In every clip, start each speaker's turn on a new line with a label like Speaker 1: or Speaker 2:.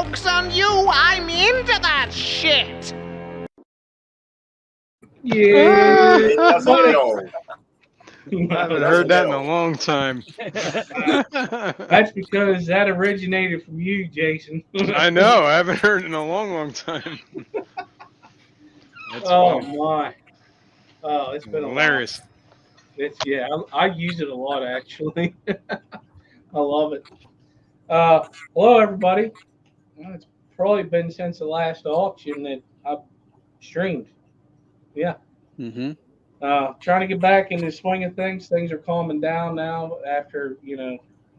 Speaker 1: joke's on you. I'm into that shit.
Speaker 2: Yeah.
Speaker 3: It doesn't know.
Speaker 4: I haven't heard that in a long time.
Speaker 2: That's because that originated from you, Jason.
Speaker 4: I know. I haven't heard it in a long, long time. That's
Speaker 2: Oh
Speaker 4: funny.
Speaker 2: my. Oh, it's been a while.
Speaker 4: Hilarious.
Speaker 2: Yeah, I use it a lot actually. I love it. Hello everybody. Well, it's probably been since the last auction that I've streamed. Yeah.
Speaker 5: Mm-hmm.
Speaker 2: Trying to get back into the swing of things. Things are calming down now after,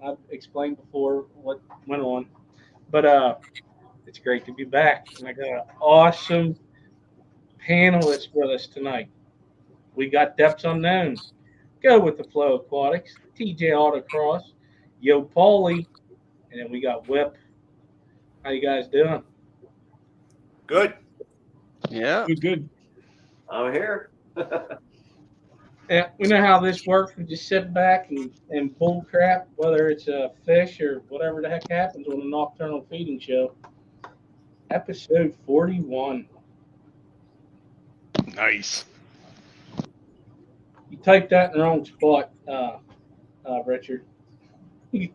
Speaker 2: I've explained before what went on. But it's great to be back. And I got an awesome panelist with us tonight. We got Depths Unknown, Go With The Flow Aquatics, TJ Autocross, Yo Paulie, and then we got Whip. How you guys doing?
Speaker 3: Good.
Speaker 5: Yeah.
Speaker 6: Good.
Speaker 7: I'm here.
Speaker 2: Yeah, we know how this works. We just sit back and bull crap, whether it's a fish or whatever the heck happens on a nocturnal feeding show. Episode 41.
Speaker 4: Nice.
Speaker 2: You typed that in the wrong spot, Richard. You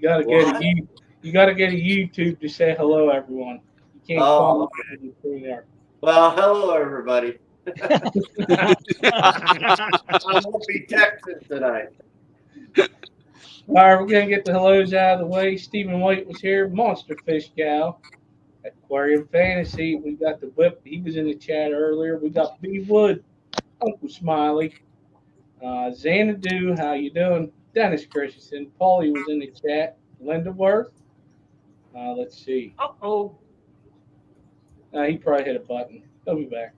Speaker 2: gotta go to you gotta go to YouTube to say hello, everyone. You can't call me there.
Speaker 7: Well, hello, everybody. I won't be texting tonight.
Speaker 2: All right, we're gonna get the hellos out of the way. Stephen White was here. Monster Fish Gal. Aquarium Fantasy. We got the Whip. He was in the chat earlier. We got B Wood. Uncle Smiley. Xanadu, how you doing? Dennis Christensen. Paulie was in the chat. Linda Worth. Let's see. He probably hit a button. He'll be back.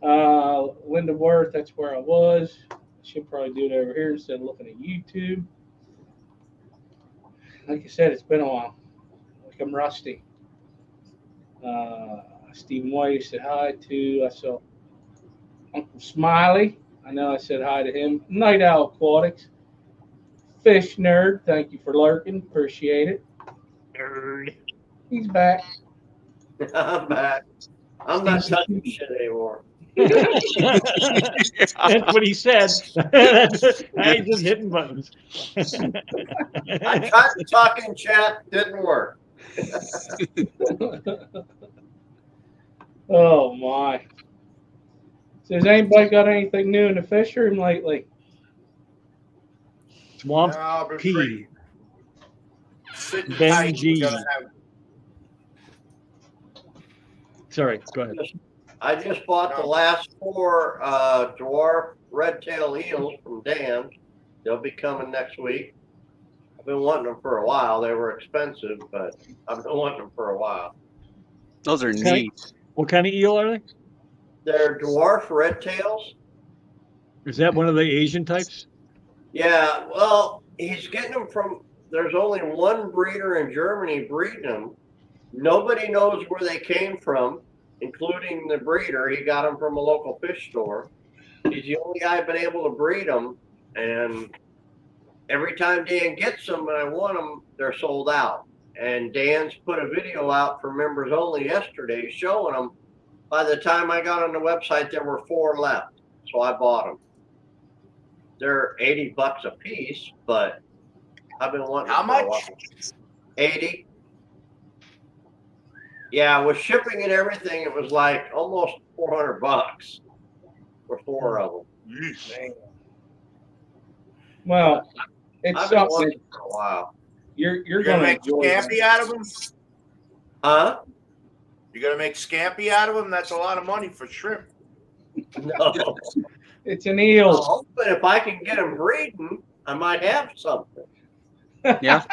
Speaker 2: Linda Worth, that's where I was. She'll probably do it over here instead of looking at YouTube. Like I said, it's been a while. Like I'm rusty. Stephen White said hi to. I saw Uncle Smiley. I know I said hi to him. Night Owl Aquatics. Fish Nerd, thank you for lurking. Appreciate it.
Speaker 6: Nerd.
Speaker 2: He's back.
Speaker 7: I'm back. I'm not touching shit anymore.
Speaker 6: That's what he said. I ain't just hitting buttons.
Speaker 7: I tried to talk in chat, didn't work.
Speaker 2: Oh my. So has anybody got anything new in the fish room lately?
Speaker 6: Swamp
Speaker 3: No, but
Speaker 6: P.
Speaker 3: sitting
Speaker 6: Ben
Speaker 3: tight,
Speaker 6: G.
Speaker 3: we gotta have-
Speaker 6: Sorry, go ahead.
Speaker 7: I just bought the last 4 dwarf red tail eels from Dan. They'll be coming next week. I've been wanting them for a while. They were expensive, but I've been wanting them for a while.
Speaker 5: Those are
Speaker 6: Okay.
Speaker 5: neat.
Speaker 6: What kind of eel are they?
Speaker 7: They're dwarf red tails.
Speaker 6: Is that one of the Asian types?
Speaker 7: Yeah, well, he's getting them from, there's only one breeder in Germany breeding them. Nobody knows where they came from, including the breeder. He got them from a local fish store. He's the only guy been able to breed them. And every time Dan gets them and I want them, they're sold out. And Dan's put a video out for members only yesterday showing them. By the time I got on the website, there were 4 left. So I bought them. They're $80 a piece, but I've been wanting
Speaker 3: How
Speaker 7: them for a
Speaker 3: much?
Speaker 7: while. 80. Yeah, with shipping and everything, it was like almost $400 for 4 of them.
Speaker 3: Yeesh.
Speaker 2: Well, it's
Speaker 7: I've been
Speaker 2: something
Speaker 7: wanting them for a while.
Speaker 2: you're
Speaker 3: You're
Speaker 2: gonna
Speaker 3: gonna make
Speaker 2: enjoy.
Speaker 3: scampi out of them?
Speaker 7: Huh?
Speaker 3: You're gonna make scampi out of them? That's a lot of money for shrimp.
Speaker 7: No.
Speaker 2: It's an eel.
Speaker 7: No, but if I can get them breeding, I might have something.
Speaker 5: Yeah.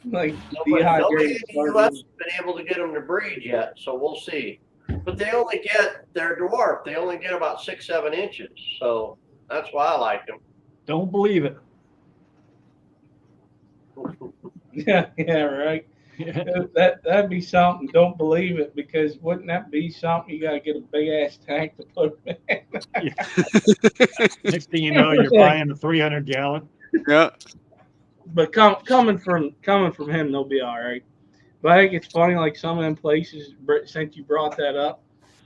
Speaker 2: Like
Speaker 7: Nobody
Speaker 2: dehydrated.
Speaker 7: in the US has been able to get them to breed yet, so we'll see. But they only get, they're dwarf. They only get about 6-7 inches, so that's why I like them.
Speaker 6: Don't believe it.
Speaker 2: Yeah, right. That'd be something. Don't believe it, because wouldn't that be something? You gotta get a big ass tank to put them in.
Speaker 6: Next thing you know, you're buying a 300 gallon.
Speaker 5: Yeah.
Speaker 2: but coming from him, they'll be all right. But I think it's funny, like some of them places, since you brought that up.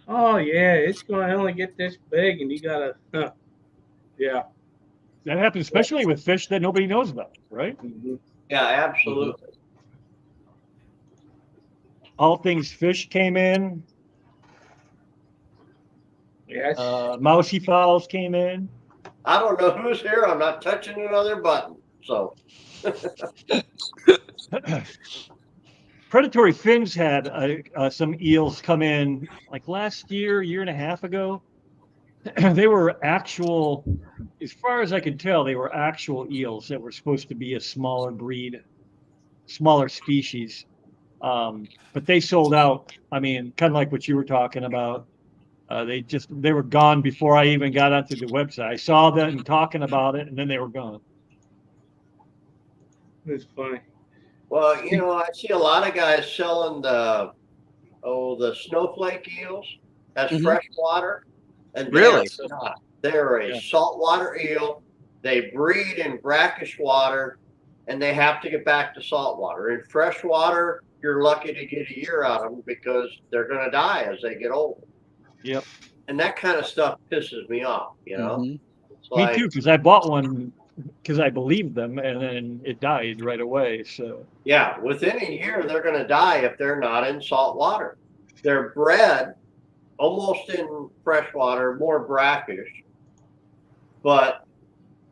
Speaker 2: Oh yeah, it's going to only get this big, and you gotta, yeah.
Speaker 6: That happens especially with fish that nobody knows about, right?
Speaker 2: Mm-hmm.
Speaker 7: Yeah, absolutely.
Speaker 6: All things fish came in.
Speaker 2: Yes.
Speaker 6: Mousy fowls came in.
Speaker 7: I don't know who's here. I'm not touching another button. So
Speaker 6: Predatory fins had some eels come in like last year and a half ago. They were actual, as far as I could tell, they were actual eels that were supposed to be a smaller breed, smaller species. But they sold out. I mean, kind of like what you were talking about. They were gone before I even got onto the website. I saw them talking about it, and then they were gone.
Speaker 2: It's funny.
Speaker 7: well, I see a lot of guys selling the snowflake eels as
Speaker 5: Mhm.
Speaker 7: fresh water, and
Speaker 5: Really?
Speaker 7: they're not. They're a saltwater eel. They breed in brackish water, and they have to get back to saltwater. In fresh water, you're lucky to get a year out of them because they're going to die as they get older.
Speaker 6: Yep.
Speaker 7: And that kind of stuff pisses me off.
Speaker 5: Mhm.
Speaker 7: It's
Speaker 6: Me
Speaker 7: like,
Speaker 6: too, because I bought one because I believed them, and then it died right away. So
Speaker 7: yeah, within a year they're going to die if they're not in salt water. They're bred almost in fresh water, more brackish, but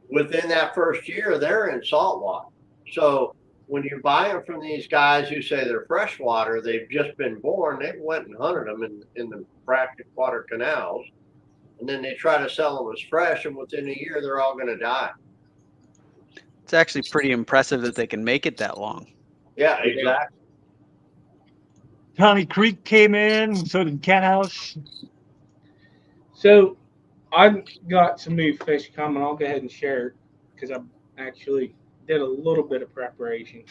Speaker 7: within that first year they're in salt water. So when you buy them from these guys who say they're freshwater, they've just been born. They've went and hunted them in the brackish water canals, and then they try to sell them as fresh, and within a year they're all going to die.
Speaker 5: It's actually pretty impressive that they can make it that long.
Speaker 7: Yeah, exactly.
Speaker 6: Tommy Creek came in, so did Cat House.
Speaker 2: So I've got some new fish coming. I'll go ahead and share it because I actually did a little bit of preparation.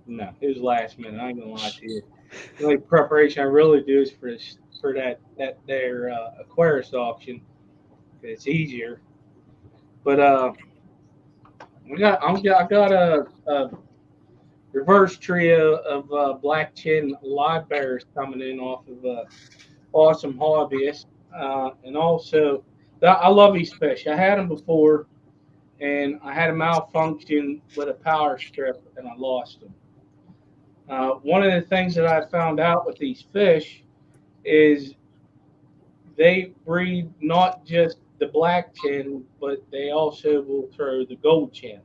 Speaker 2: No, it was last minute. I ain't gonna lie to you. The only preparation I really do is for their Aquarius auction. It's easier. But I got a reverse trio of black chin live bears coming in off of awesome hobbyist, and also I love these fish. I had them before, and I had a malfunction with a power strip, and I lost them. One of the things that I found out with these fish is they breed not just the black chin, but they also will throw the gold chin.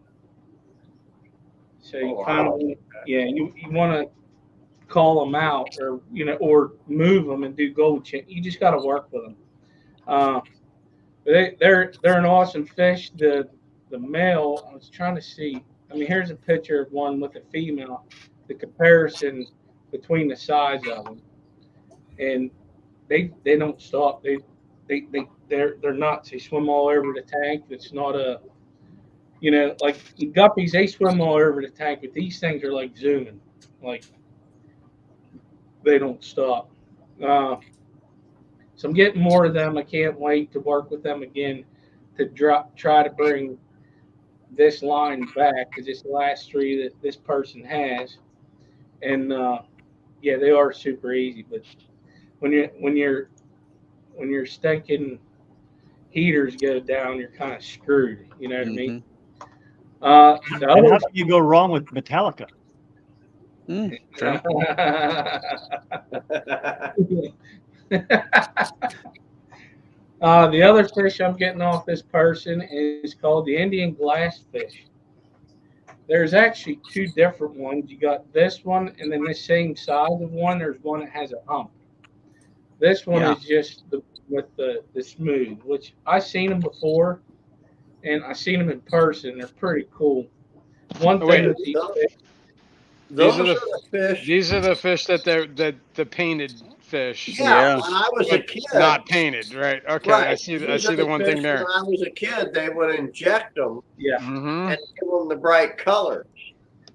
Speaker 2: So you kind of, you want to call them out, or or move them and do gold chin. You just got to work with them. They're an awesome fish. The male, I was trying to see. I mean, here's a picture of one with a female. The comparison between the size of them, and they don't stop. They're nuts. They swim all over the tank. It's not a like guppies. They swim all over the tank, but these things are like zooming. Like they don't stop. So I'm getting more of them. I can't wait to work with them again to try to bring this line back because it's the last three that this person has. And yeah, they are super easy. But when your stinking heaters go down, you're kind of screwed. You know what I mean?
Speaker 6: And how can you go wrong with Metallica?
Speaker 5: True.
Speaker 2: The other fish I'm getting off this person is called the Indian glassfish. There's actually two different ones. You got this one, and then the same size of one. There's one that has a hump. This one is just with the smooth, which I've seen them before, and I've seen them in person. They're pretty cool. One thing with these fish.
Speaker 4: These are the fish that the painted fish.
Speaker 7: Yeah, when I was a kid.
Speaker 4: Not painted, right? Okay,
Speaker 7: right.
Speaker 4: I see the one thing there.
Speaker 7: When I was a kid, they would inject them
Speaker 4: Mm-hmm.
Speaker 7: and give them the bright colors.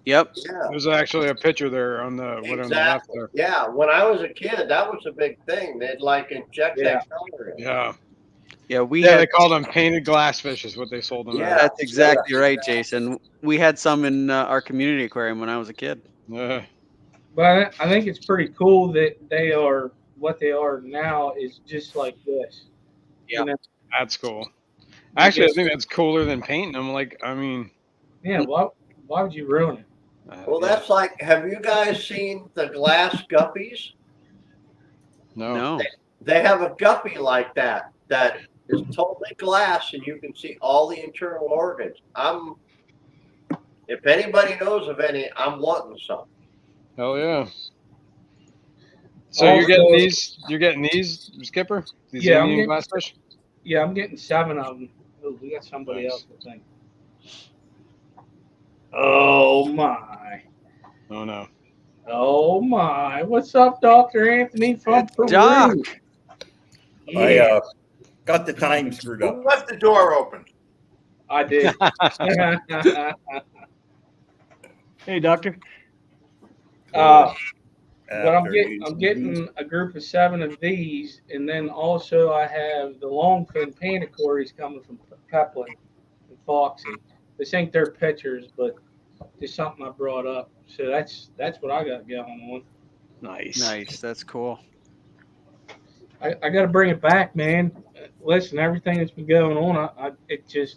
Speaker 5: Yep.
Speaker 7: Yeah.
Speaker 4: There's actually a picture there on the on the left there.
Speaker 7: Yeah, when I was a kid, that was a big thing. They'd like inject that color in.
Speaker 4: Yeah.
Speaker 5: Yeah, we
Speaker 4: Yeah,
Speaker 5: had.
Speaker 4: they called them painted glass fish is what they sold them
Speaker 7: Yeah.
Speaker 4: as.
Speaker 5: That's exactly right, Jason. We had some in our community aquarium when I was a kid.
Speaker 2: But I think it's pretty cool that they are what they are now is just like this.
Speaker 5: Yeah.
Speaker 2: You know,
Speaker 4: That's cool.
Speaker 2: you
Speaker 4: Actually, I
Speaker 2: get-
Speaker 4: think that's cooler than painting them. Like, I mean,
Speaker 2: yeah. Why would you ruin it?
Speaker 7: Well,
Speaker 4: yeah.
Speaker 7: that's like, have you guys seen the glass guppies?
Speaker 4: No.
Speaker 7: They have a guppy like that is totally glass, and you can see all the internal organs. If anybody knows of any, I'm wanting some.
Speaker 4: Hell yeah. So you're getting
Speaker 2: Also-
Speaker 4: these? You're getting these, Skipper? These
Speaker 2: Yeah, I'm
Speaker 4: Indian
Speaker 2: getting-
Speaker 4: glass fish?
Speaker 2: Yeah, I'm getting 7 of them. Oh, we got somebody
Speaker 4: Nice.
Speaker 2: else, I think. Oh my!
Speaker 4: Oh no.
Speaker 2: Oh my! What's up, Dr. Anthony from Peru?
Speaker 5: Doc.
Speaker 2: Yeah,
Speaker 8: Got the time screwed up.
Speaker 3: Who left the door open?
Speaker 2: I did.
Speaker 6: Hey, doctor.
Speaker 2: But I'm getting a group of 7 of these, and then also I have the longfin panacories coming from Peplin and Foxy. This ain't their pictures, but just something I brought up. So that's what I got going on.
Speaker 4: Nice.
Speaker 5: Nice. That's cool.
Speaker 2: I got to bring it back, man. Listen, everything that's been going on, it just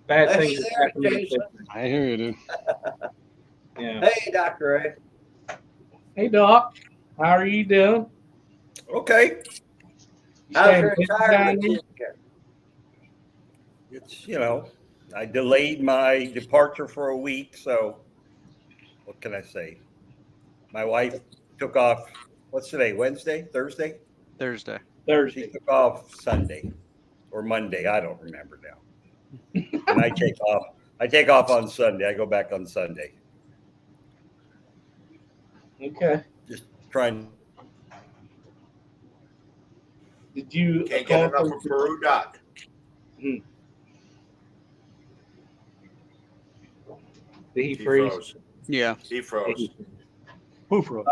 Speaker 2: bad
Speaker 7: Hey
Speaker 2: things
Speaker 7: there,
Speaker 2: happen to the
Speaker 7: Jason.
Speaker 2: picture.
Speaker 4: I hear you, dude.
Speaker 2: Yeah.
Speaker 7: Hey, Dr. A.
Speaker 2: Hey, Doc. How are you doing?
Speaker 8: Okay.
Speaker 2: You
Speaker 7: How's
Speaker 2: staying
Speaker 7: your
Speaker 2: busy down
Speaker 7: retirement?
Speaker 2: there?
Speaker 8: It's, I delayed my departure for a week. So what can I say? My wife took off. What's today? Wednesday? Thursday?
Speaker 5: Thursday.
Speaker 8: She
Speaker 2: Thursday.
Speaker 8: took off Sunday or Monday. I don't remember now. And I take off. I take off on Sunday. I go back on Sunday.
Speaker 2: Okay.
Speaker 8: Just trying.
Speaker 2: Did you
Speaker 3: Can't get enough of Peru, Doc.
Speaker 2: Did he
Speaker 3: He
Speaker 2: freeze?
Speaker 3: froze.
Speaker 5: Yeah.
Speaker 3: He froze.
Speaker 6: Who froze?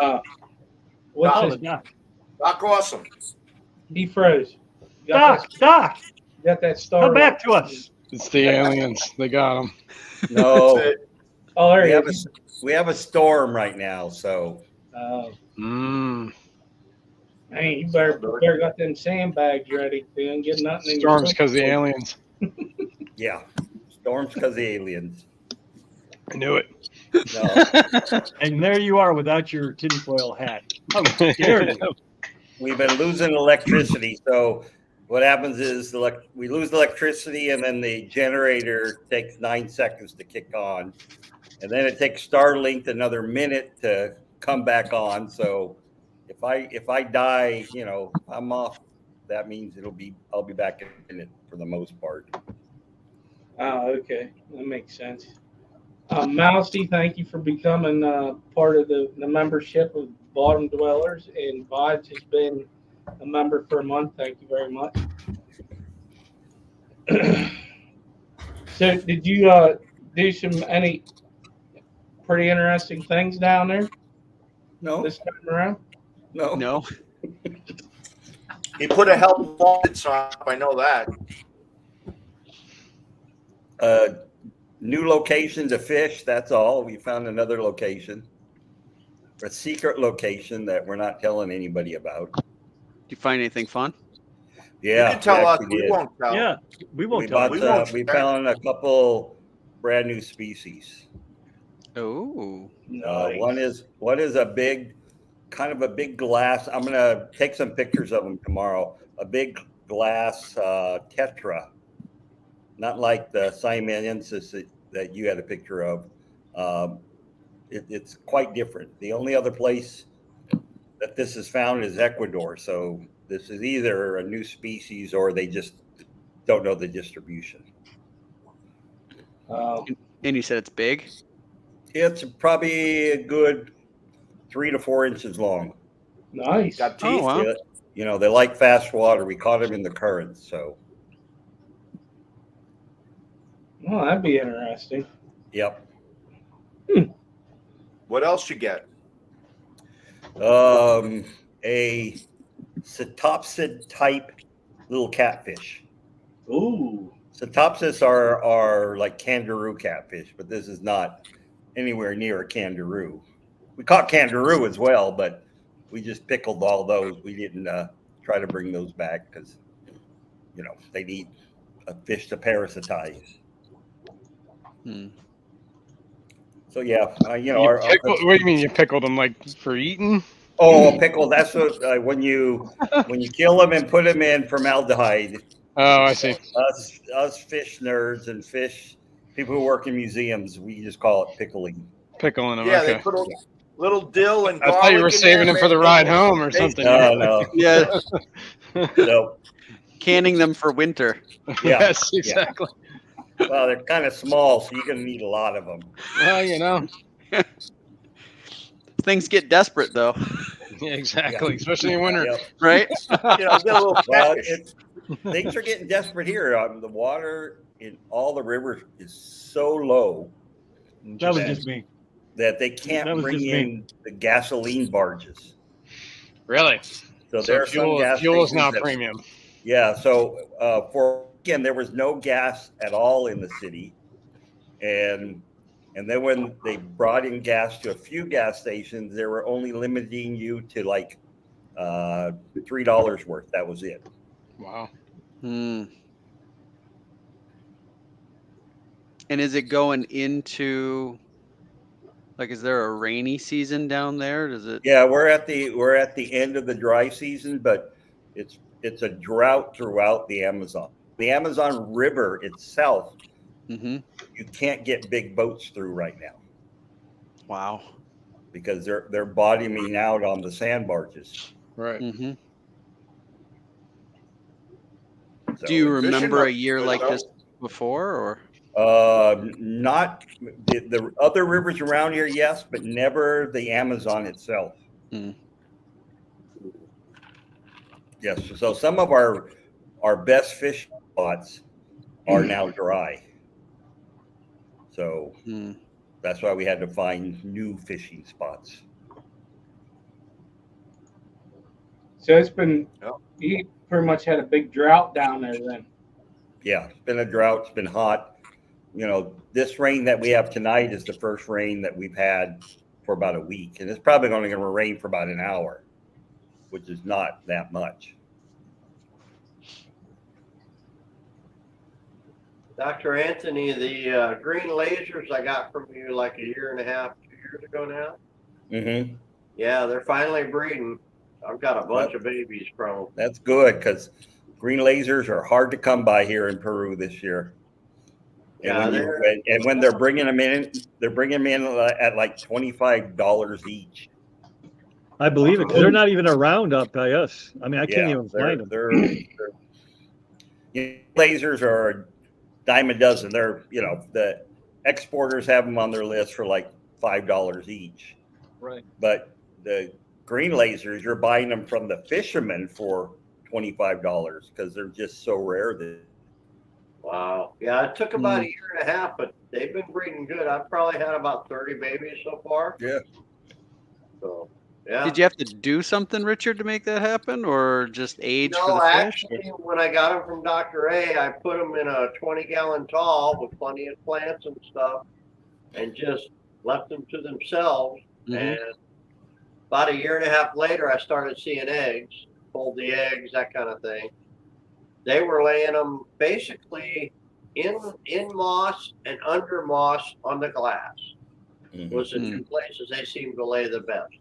Speaker 2: What's
Speaker 6: Oh,
Speaker 2: his,
Speaker 6: Doc.
Speaker 3: Doc Awesome.
Speaker 2: he froze. You got
Speaker 6: Doc,
Speaker 2: got that star.
Speaker 6: come back to us.
Speaker 4: It's the aliens. They got them.
Speaker 8: No,
Speaker 3: That's it.
Speaker 2: Oh, there
Speaker 8: we
Speaker 2: he
Speaker 8: have
Speaker 2: is.
Speaker 8: we have a storm right now. So
Speaker 4: Mm.
Speaker 2: Man, you better got them sandbags ready. They ain't get nothing in
Speaker 4: Storms
Speaker 2: your
Speaker 4: because the aliens.
Speaker 8: yeah, storms because the aliens.
Speaker 4: I knew it.
Speaker 8: No.
Speaker 6: And there you are without your tinfoil hat. How dare you?
Speaker 8: We've been losing electricity. So what happens is we lose electricity, and then the generator takes 9 seconds to kick on, and then it takes Starlink another minute to come back on. So if I die, I'm off. That means I'll be back in it for the most part.
Speaker 2: Oh, okay. That makes sense. Mousy, thank you for becoming part of the membership of Bottom Dwellers. And Vibes has been a member for a month. Thank you very much. So, did you do any pretty interesting things down there
Speaker 8: No,
Speaker 2: this time around?
Speaker 8: no.
Speaker 5: No.
Speaker 3: He put a help wanted sign up. I know that.
Speaker 8: New location to fish. That's all. We found another location, a secret location that we're not telling anybody about.
Speaker 5: Did you find anything fun?
Speaker 8: Yeah,
Speaker 3: You can tell us.
Speaker 8: actually
Speaker 3: We
Speaker 8: did.
Speaker 3: won't tell.
Speaker 6: Yeah, we won't
Speaker 8: We
Speaker 6: tell
Speaker 8: bought.
Speaker 6: you.
Speaker 8: We found a couple brand new species.
Speaker 5: Oh.
Speaker 2: Nice.
Speaker 8: One is a big, kind of a big glass. I'm gonna take some pictures of them tomorrow. A big glass tetra, not like the Siamesiensis that you had a picture of. It's quite different. The only other place that this is found is Ecuador. So this is either a new species or they just don't know the distribution.
Speaker 5: And you said it's big?
Speaker 8: It's probably a good 3 to 4 inches long.
Speaker 2: Nice.
Speaker 3: Got teeth.
Speaker 5: Oh, wow.
Speaker 8: They like fast water. We caught them in the currents. So,
Speaker 2: Oh, that'd be interesting.
Speaker 8: yep.
Speaker 3: What else you get?
Speaker 8: A Cetopsid type little catfish.
Speaker 2: Ooh.
Speaker 8: Synopsis are like kangaroo catfish, but this is not anywhere near a kangaroo. We caught kangaroo as well, but we just pickled all those. We didn't try to bring those back because, they need a fish to parasitize. So yeah,
Speaker 4: What do you mean you pickled them like for eating?
Speaker 8: Oh, pickle. That's what when you kill them and put them in formaldehyde.
Speaker 4: Oh, I see.
Speaker 8: Us fish nerds and fish people who work in museums, we just call it pickling.
Speaker 4: Pickling them.
Speaker 3: Yeah,
Speaker 4: Okay.
Speaker 3: they put a little dill and
Speaker 4: I
Speaker 3: garlic
Speaker 4: thought you were
Speaker 3: in
Speaker 4: saving
Speaker 3: there,
Speaker 4: them for the
Speaker 3: make
Speaker 4: ride
Speaker 3: them
Speaker 4: home or
Speaker 3: tasty.
Speaker 4: something.
Speaker 8: No.
Speaker 5: Yeah,
Speaker 8: No.
Speaker 5: canning them for winter.
Speaker 8: Yeah.
Speaker 4: Yes, exactly.
Speaker 8: Well, they're kind of small, so you're going to need a lot of them.
Speaker 4: Well,
Speaker 5: Things get desperate though,
Speaker 4: yeah, exactly. Especially in winter.
Speaker 8: Yep.
Speaker 5: right?
Speaker 3: Get a little
Speaker 8: Well,
Speaker 3: catfish.
Speaker 8: things are getting desperate here. The water in all the rivers is so low
Speaker 6: That was just me.
Speaker 8: that they
Speaker 6: That
Speaker 8: can't
Speaker 6: was
Speaker 8: bring
Speaker 6: just me.
Speaker 8: in the gasoline barges.
Speaker 4: Really?
Speaker 8: So
Speaker 4: So
Speaker 8: there are some gas
Speaker 4: fuel is
Speaker 8: stations
Speaker 4: now
Speaker 8: that-
Speaker 4: premium.
Speaker 8: Yeah. So for weekend there was no gas at all in the city, and then when they brought in gas to a few gas stations, they were only limiting you to like $3 worth. That was it.
Speaker 4: Wow.
Speaker 5: And is it going into like? Is there a rainy season down there? Does it?
Speaker 8: Yeah, we're at the end of the dry season, but it's a drought throughout the Amazon. The Amazon River itself,
Speaker 5: Mm-hmm.
Speaker 8: you can't get big boats through right now
Speaker 5: Wow.
Speaker 8: because they're bottoming out on the sand barges.
Speaker 4: Right.
Speaker 5: Mm-hmm.
Speaker 8: So,
Speaker 5: Do you
Speaker 3: Fishing
Speaker 5: remember a
Speaker 3: must be
Speaker 5: year
Speaker 3: good,
Speaker 5: like
Speaker 3: though.
Speaker 5: this before, or?
Speaker 8: not the other rivers around here, yes, but never the Amazon itself. Yes, so some of our best fish spots are now dry. So that's why we had to find new fishing spots.
Speaker 2: So it's been, you pretty much had a big drought down there then.
Speaker 8: Yeah, it's been a drought. It's been hot. This rain that we have tonight is the first rain that we've had for about a week. And it's probably only going to rain for about an hour, which is not that much.
Speaker 7: Dr. Anthony, the green lasers I got from you like a year and a half, 2 years ago now.
Speaker 8: Mm-hmm.
Speaker 7: Yeah, they're finally breeding. I've got a bunch of babies from them.
Speaker 8: That's good because green lasers are hard to come by here in Peru this year. And
Speaker 7: Yeah,
Speaker 8: when they're bringing them in, at like $25 each.
Speaker 6: I believe it because they're not even around up by us. I mean, I can't even find them.
Speaker 8: Lasers are a dime a dozen. They're the exporters have them on their list for like $5 each.
Speaker 6: Right.
Speaker 8: But the green lasers, you're buying them from the fishermen for $25 because they're just so rare that.
Speaker 7: Wow. Yeah, it took about a year and a half, but they've been breeding good. I've probably had about 30 babies so far.
Speaker 8: Yeah.
Speaker 7: So, yeah.
Speaker 5: Did you have to do something, Richard, to make that happen, or just age for the fish?
Speaker 7: Actually, when I got them from Dr. A, I put them in a 20-gallon tall with plenty of plants and stuff and just left them to themselves. And about a year and a half later, I started seeing eggs, pulled the eggs, that kind of thing. They were laying them basically in moss and under moss on the glass. Was the two places they seemed to lay the best.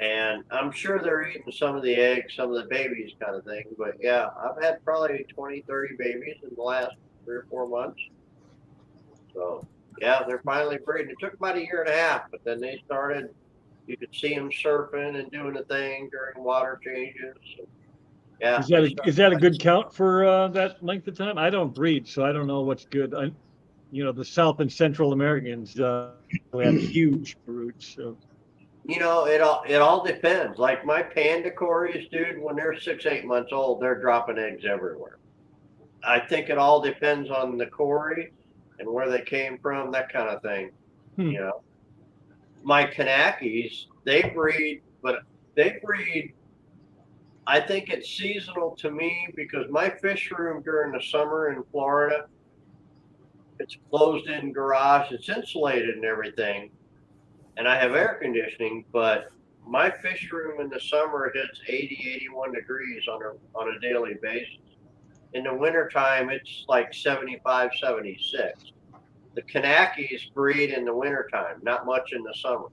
Speaker 7: And I'm sure they're eating some of the eggs, some of the babies kind of thing. But yeah, I've had probably 20, 30 babies in the last 3 or 4 months. So yeah, they're finally breeding. It took about a year and a half, but then they started, you could see them surfing and doing the thing during water changes. Yeah.
Speaker 6: Is that a good count for that length of time? I don't breed, so I don't know what's good. The South and Central Americans we have huge broods. So.
Speaker 7: It all depends. Like my panda cories, dude, when they're 6-8 months old, they're dropping eggs everywhere. I think it all depends on the cory and where they came from, that kind of thing. My Kanakis, they breed I think it's seasonal to me because my fish room during the summer in Florida, it's closed in garage, it's insulated and everything, and I have air conditioning, but my fish room in the summer hits 80, 81 degrees on a daily basis. In the wintertime, it's like 75, 76. The Kanakis breed in the wintertime, not much in the summer.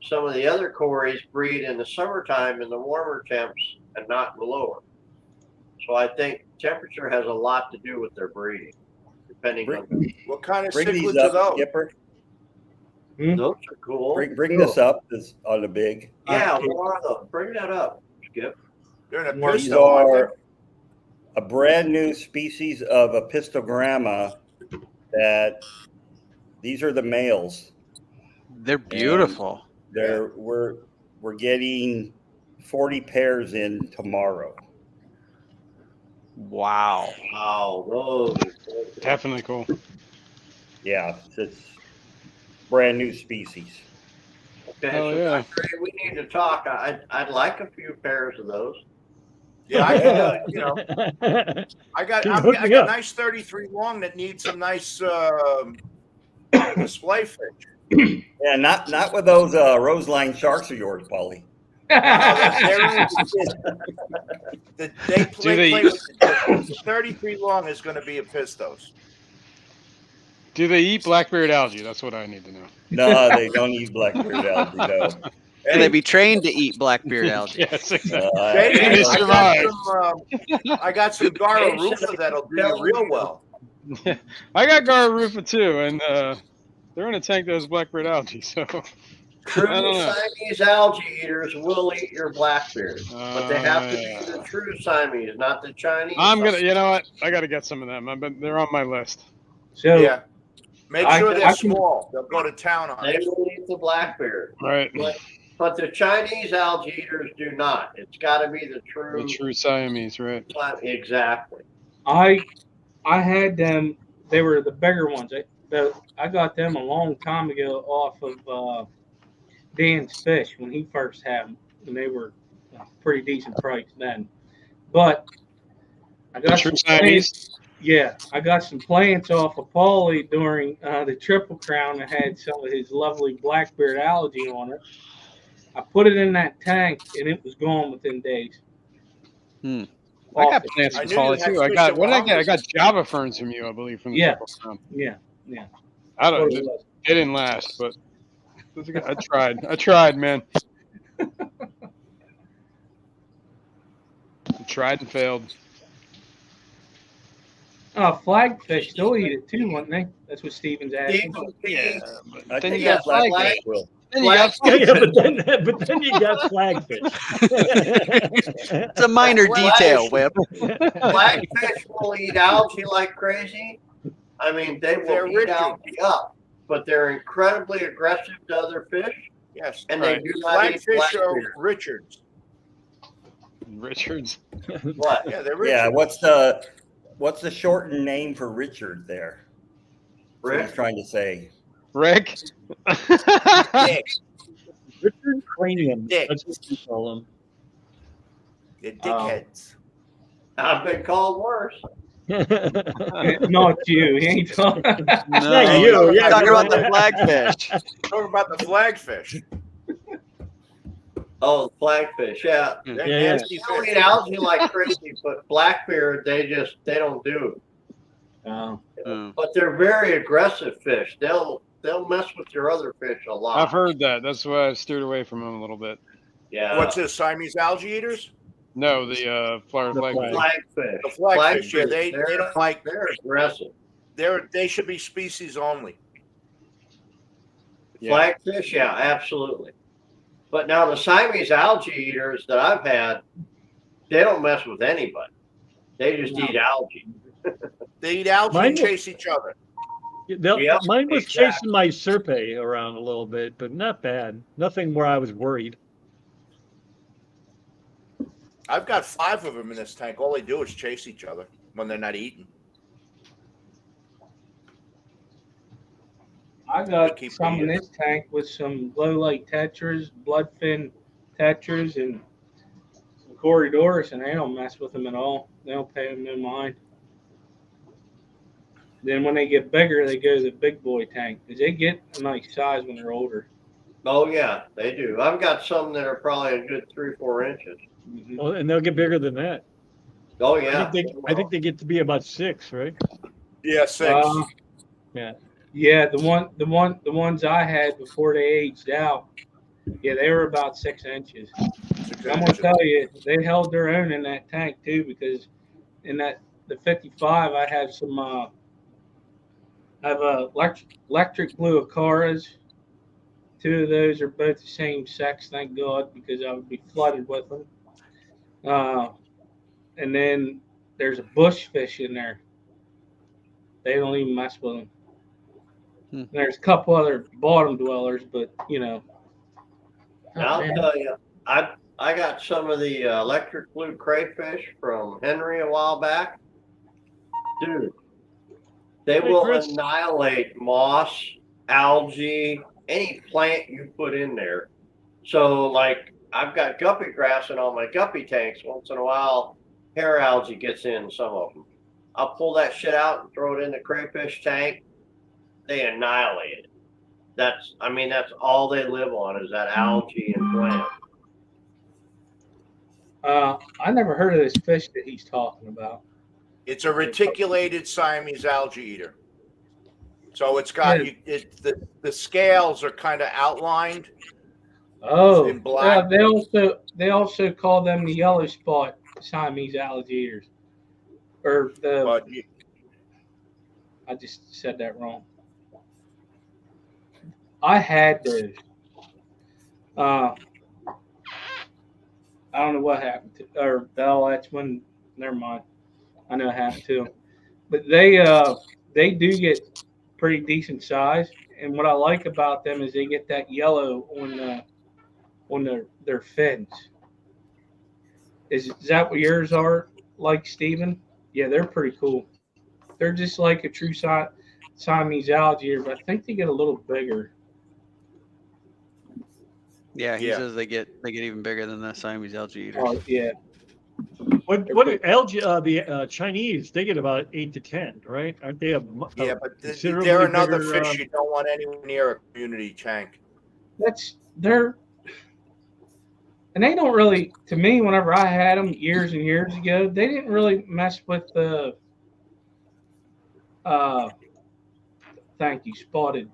Speaker 7: Some of the other Corys breed in the summertime in the warmer temps and not in the lower. So I think temperature has a lot to do with their breeding, depending on
Speaker 3: What kind of
Speaker 8: Bring these
Speaker 3: cichlids are
Speaker 8: up,
Speaker 3: those?
Speaker 8: Skipper.
Speaker 7: those are cool.
Speaker 8: Bring this up on the big.
Speaker 7: Yeah, what are those? Bring that up, Skip.
Speaker 3: They're in a
Speaker 2: These
Speaker 8: These
Speaker 3: pisto, aren't
Speaker 8: are a brand new species of Apistogramma that these are the males.
Speaker 5: They're beautiful.
Speaker 8: We're getting 40 pairs in tomorrow.
Speaker 5: Wow.
Speaker 7: Wow, those are cool.
Speaker 4: Definitely cool.
Speaker 8: Yeah, it's brand new species.
Speaker 7: Okay,
Speaker 4: Hell
Speaker 7: so
Speaker 4: yeah.
Speaker 7: Dr. A, we need to talk. I'd like a few pairs of those.
Speaker 3: Yeah, I can, you know, I got
Speaker 6: Hook
Speaker 3: a
Speaker 6: me up.
Speaker 3: nice 33 long that needs some nice display fish.
Speaker 8: Yeah, not with those roseline sharks of yours, Paulie.
Speaker 3: They play with the 33 long is going to be a pistos.
Speaker 4: Do they eat blackbeard algae? That's what I need to know.
Speaker 8: No, they don't eat blackbeard algae. No.
Speaker 5: Can they be trained to eat blackbeard algae?
Speaker 4: Yes, exactly.
Speaker 3: Hey,
Speaker 4: survive.
Speaker 3: I got some Gara Rufa that'll do you real well.
Speaker 4: I got Gara Rufa too, and they're in a tank that has blackbeard algae, so
Speaker 7: True
Speaker 4: I don't know.
Speaker 7: Siamese algae eaters will eat your blackbeard, but they have to be the true Siamese, not the Chinese.
Speaker 4: you know what? I got to get some of them. They're on my list.
Speaker 2: So
Speaker 3: Yeah. Make sure they're
Speaker 2: I can-
Speaker 3: small. They'll go to town on
Speaker 7: They
Speaker 3: it.
Speaker 7: will eat the blackbeard,
Speaker 4: Right.
Speaker 7: but the Chinese algae eaters do not. It's got to be the true.
Speaker 4: The true Siamese, right?
Speaker 7: Exactly.
Speaker 2: I had them. They were the bigger ones. I got them a long time ago off of Dan's Fish when he first had them, and they were a pretty decent price then. But I got
Speaker 4: True
Speaker 2: some
Speaker 4: Siamese.
Speaker 2: plants. Yeah, I got some plants off of Paulie during the Triple Crown that had some of his lovely blackbeard algae on it. I put it in that tank, and it was gone within days.
Speaker 5: Hmm.
Speaker 4: I got
Speaker 2: Awful.
Speaker 4: plants
Speaker 3: I
Speaker 4: from
Speaker 3: knew you
Speaker 4: Paulie
Speaker 3: had
Speaker 4: too. I
Speaker 3: fish
Speaker 4: got
Speaker 3: that
Speaker 4: what did I
Speaker 3: were
Speaker 4: get? I got
Speaker 3: hungry.
Speaker 4: Java ferns from you, I believe, from the
Speaker 2: Yeah.
Speaker 4: Triple Crown.
Speaker 2: Yeah.
Speaker 4: I don't.
Speaker 2: What
Speaker 4: It
Speaker 2: it was.
Speaker 4: didn't last, but I tried. I tried, man. I tried and failed.
Speaker 2: Flagfish, they'll eat it too, won't they? That's what Steven's asking.
Speaker 4: Yeah,
Speaker 8: I
Speaker 4: but then
Speaker 8: think
Speaker 4: you got
Speaker 8: blackfish
Speaker 4: flag.
Speaker 8: will.
Speaker 4: Then you got
Speaker 6: Yeah, but then you got flagfish.
Speaker 5: It's a minor detail, Whip.
Speaker 7: Blackfish will eat algae like crazy. I mean, they will
Speaker 3: They're
Speaker 7: eat
Speaker 3: Richard.
Speaker 7: algae up, but they're incredibly aggressive to other fish,
Speaker 3: Yes.
Speaker 7: and
Speaker 4: Right.
Speaker 7: they do not eat
Speaker 3: Flatfish are
Speaker 7: blackbeard.
Speaker 3: Richards.
Speaker 4: Richards.
Speaker 7: What?
Speaker 3: Yeah, they're Richards.
Speaker 8: Yeah, what's the shortened name for Richard there? That's what I was
Speaker 7: Rick?
Speaker 8: trying to say.
Speaker 4: Rick.
Speaker 3: Dick.
Speaker 6: Richard Cranium.
Speaker 3: Dick.
Speaker 6: That's what we call them.
Speaker 3: They're dickheads.
Speaker 7: I've been called worse.
Speaker 2: Not you. He ain't talking.
Speaker 5: No,
Speaker 6: Yeah, you. Yeah,
Speaker 5: talking
Speaker 6: you're
Speaker 5: about the
Speaker 6: right.
Speaker 5: flagfish.
Speaker 3: Talking about the flagfish.
Speaker 7: Oh, blackfish, yeah.
Speaker 3: They're
Speaker 6: Yeah.
Speaker 3: nasty
Speaker 7: They don't
Speaker 3: fish.
Speaker 7: eat algae like crazy, but blackbeard, they don't do.
Speaker 2: Oh.
Speaker 5: Mm.
Speaker 7: But they're very aggressive fish. They'll mess with your other fish a lot.
Speaker 4: I've heard that. That's why I've steered away from them a little bit.
Speaker 7: Yeah.
Speaker 3: What's this? Siamese algae eaters?
Speaker 4: No, the Florida
Speaker 6: The
Speaker 4: flag.
Speaker 6: flag.
Speaker 7: Blackfish.
Speaker 3: The flagfish. Yeah,
Speaker 7: Blackfish,
Speaker 3: they don't like.
Speaker 7: They're aggressive.
Speaker 3: They should be species only.
Speaker 4: Yeah.
Speaker 7: Blackfish, yeah, absolutely. But now the Siamese algae eaters that I've had, they don't mess with anybody. They just eat algae.
Speaker 3: They eat algae
Speaker 6: Mine
Speaker 3: and
Speaker 6: will-
Speaker 3: chase each other.
Speaker 7: Yep,
Speaker 6: Mine was
Speaker 7: exactly.
Speaker 6: chasing my Serpe around a little bit, but not bad. Nothing where I was worried.
Speaker 3: I've got 5 of them in this tank. All they do is chase each other when they're not eating.
Speaker 2: I got
Speaker 3: Keep
Speaker 2: some in
Speaker 3: eating.
Speaker 2: this tank with some low light tetras, bloodfin tetras, and corridors, and they don't mess with them at all. They don't pay them no mind. Then when they get bigger, they go to the big boy tank because they get a nice size when they're older.
Speaker 7: Oh yeah, they do. I've got some that are probably a good 3-4 inches.
Speaker 2: Mm-hmm.
Speaker 6: Well, and they'll get bigger than that.
Speaker 7: Oh yeah.
Speaker 6: I think they get to be about 6, right?
Speaker 3: Yeah, 6.
Speaker 6: Yeah.
Speaker 2: Yeah, the ones I had before they aged out, yeah, they were about 6 inches. I'm gonna tell you, they held their own in that tank too, because in the 55, I have some I have electric blue Acaras. 2 of those are both the same sex, thank God, because I would be flooded with them. And then there's a bush fish in there. They don't even mess with them. And there's a couple other bottom dwellers, but you know.
Speaker 7: I'll tell you, I got some of the electric blue crayfish from Henry a while back. Dude, they will annihilate moss, algae, any plant you put in there. So, like, I've got guppy grass in all my guppy tanks. Once in a while, hair algae gets in some of them. I'll pull that shit out and throw it in the crayfish tank. They annihilate it. That's all they live on is that algae and plant.
Speaker 2: I never heard of this fish that he's talking about.
Speaker 3: It's a reticulated Siamese algae eater. So it's got the scales are kind of outlined.
Speaker 2: Oh,
Speaker 3: in black.
Speaker 2: they also call them the yellow spot Siamese algae eaters, or I just said that wrong. I had those. I don't know what happened to, or that's when. Never mind. I know it happened to them, but they do get pretty decent size. And what I like about them is they get that yellow on their fins. Is that what yours are like, Steven? Yeah, they're pretty cool. They're just like a true Siamese algae, but I think they get a little bigger.
Speaker 5: Yeah, he says they get even bigger than the Siamese algae eaters.
Speaker 2: Oh yeah.
Speaker 6: What algae? The Chinese, they get about 8 to 10, right? Aren't they?
Speaker 3: But they're another fish you don't want anywhere near a community tank.
Speaker 2: And they don't really, to me, whenever I had them years and years ago, they didn't really mess with the thank you, spotted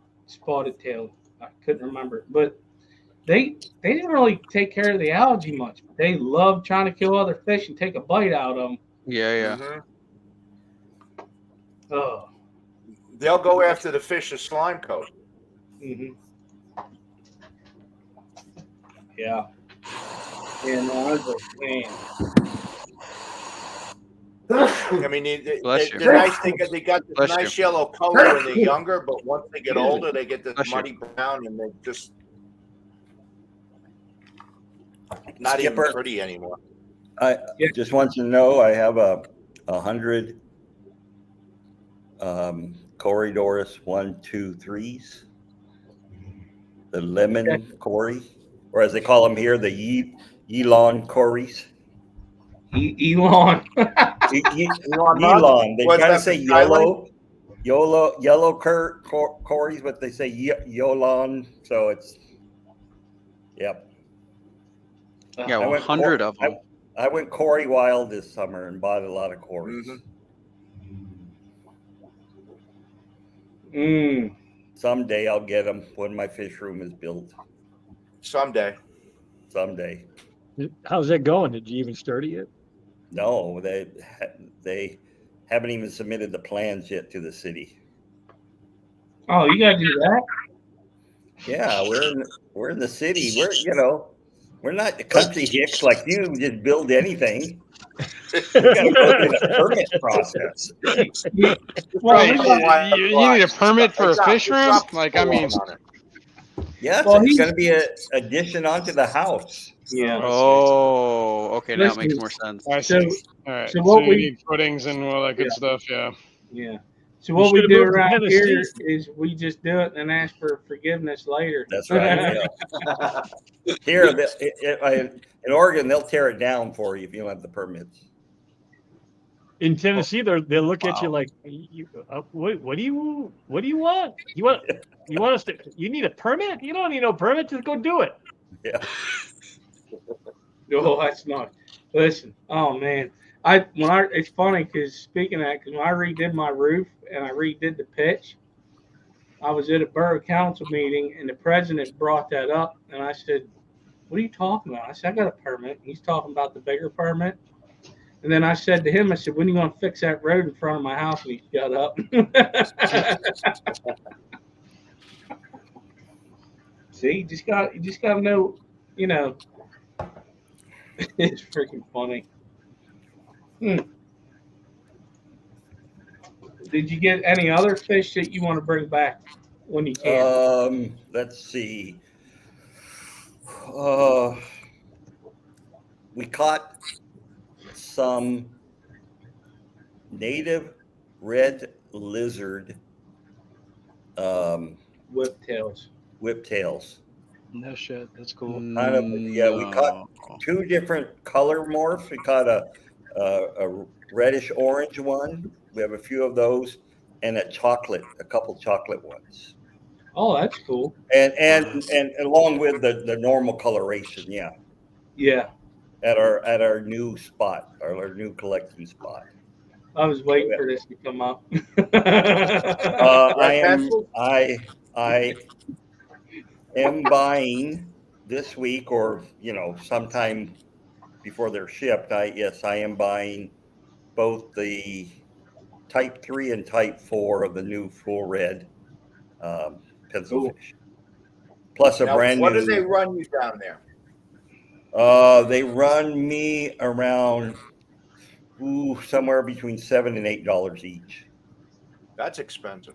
Speaker 2: tail. I couldn't remember it, but they didn't really take care of the algae much. They loved trying to kill other fish and take a bite out of them.
Speaker 5: Yeah.
Speaker 3: Mm-hmm.
Speaker 2: Oh.
Speaker 3: They'll go after the fish's slime coat.
Speaker 2: Mm-hmm. Yeah. Yeah, no, I was like, man.
Speaker 3: I mean, they're nice. They got this nice yellow color when they're younger, but once they get older, they get this muddy brown, and they just not even pretty anymore.
Speaker 8: I just want you to know I have 100 Corydoras 1, 2, 3s. The lemon Cory, or as they call them here, the Elon Corys.
Speaker 2: Elon.
Speaker 8: Elon. They kind of say yellow Corys, but they say Yolon. So it's, yep.
Speaker 5: Yeah, 100 of them.
Speaker 8: I went Cory wild this summer and bought a lot of Corys.
Speaker 2: Mm-hmm.
Speaker 8: Someday I'll get them when my fish room is built.
Speaker 3: Someday.
Speaker 6: How's that going? Did you even start it yet?
Speaker 8: No, they haven't even submitted the plans yet to the city.
Speaker 2: Oh, you gotta do that?
Speaker 8: Yeah, we're in the city. We're not the country hicks like you. Just build anything. You gotta go through the permit process.
Speaker 4: Right. You need a permit for a fish room? Like, I mean.
Speaker 8: Yes, it's going to be an addition onto the house.
Speaker 2: Yeah.
Speaker 5: Oh, okay. Now it makes more sense.
Speaker 4: I see. All right. So what we need footings and all that good stuff. Yeah.
Speaker 2: Yeah. So what we
Speaker 6: should've
Speaker 2: do
Speaker 6: moved to
Speaker 2: around here
Speaker 6: Tennessee.
Speaker 2: is we just do it and ask for forgiveness later.
Speaker 8: That's right. Yeah. Here, in Oregon, they'll tear it down for you if you don't have the permits.
Speaker 6: In Tennessee, they'll look at you
Speaker 3: Wow.
Speaker 6: like, what do you want? You want us to? You need a permit? You don't need no permit. Just go do it.
Speaker 8: Yeah.
Speaker 2: No, that's not. Listen, oh man, it's funny because speaking of that, because when I redid my roof and I redid the pitch, I was at a borough council meeting and the president brought that up, and I said, "What are you talking about?" I said, "I got a permit." He's talking about the bigger permit, and then I said to him, "I said, when are you going to fix that road in front of my house?" And he shut up. See, you just got to know, you know. It's freaking funny. Did you get any other fish that you want to bring back when you can?
Speaker 8: Let's see. We caught some native red lizard
Speaker 2: Whiptails.
Speaker 8: whiptails.
Speaker 4: No shit. That's cool.
Speaker 8: Kind of, yeah. We caught two different color morphs. We caught a reddish orange one. We have a few of those, and a couple chocolate ones.
Speaker 2: Oh, that's cool.
Speaker 8: And along with the normal coloration, yeah.
Speaker 2: Yeah.
Speaker 8: At our new spot, our new collecting spot.
Speaker 2: I was waiting for this to come up.
Speaker 8: I am buying this week, or sometime before they're shipped. I am buying both the Type 3 and Type 4 of the new full red pencil fish. Plus a brand new.
Speaker 3: What do they run you down there?
Speaker 8: They run me around somewhere between $7 and $8 each.
Speaker 3: That's expensive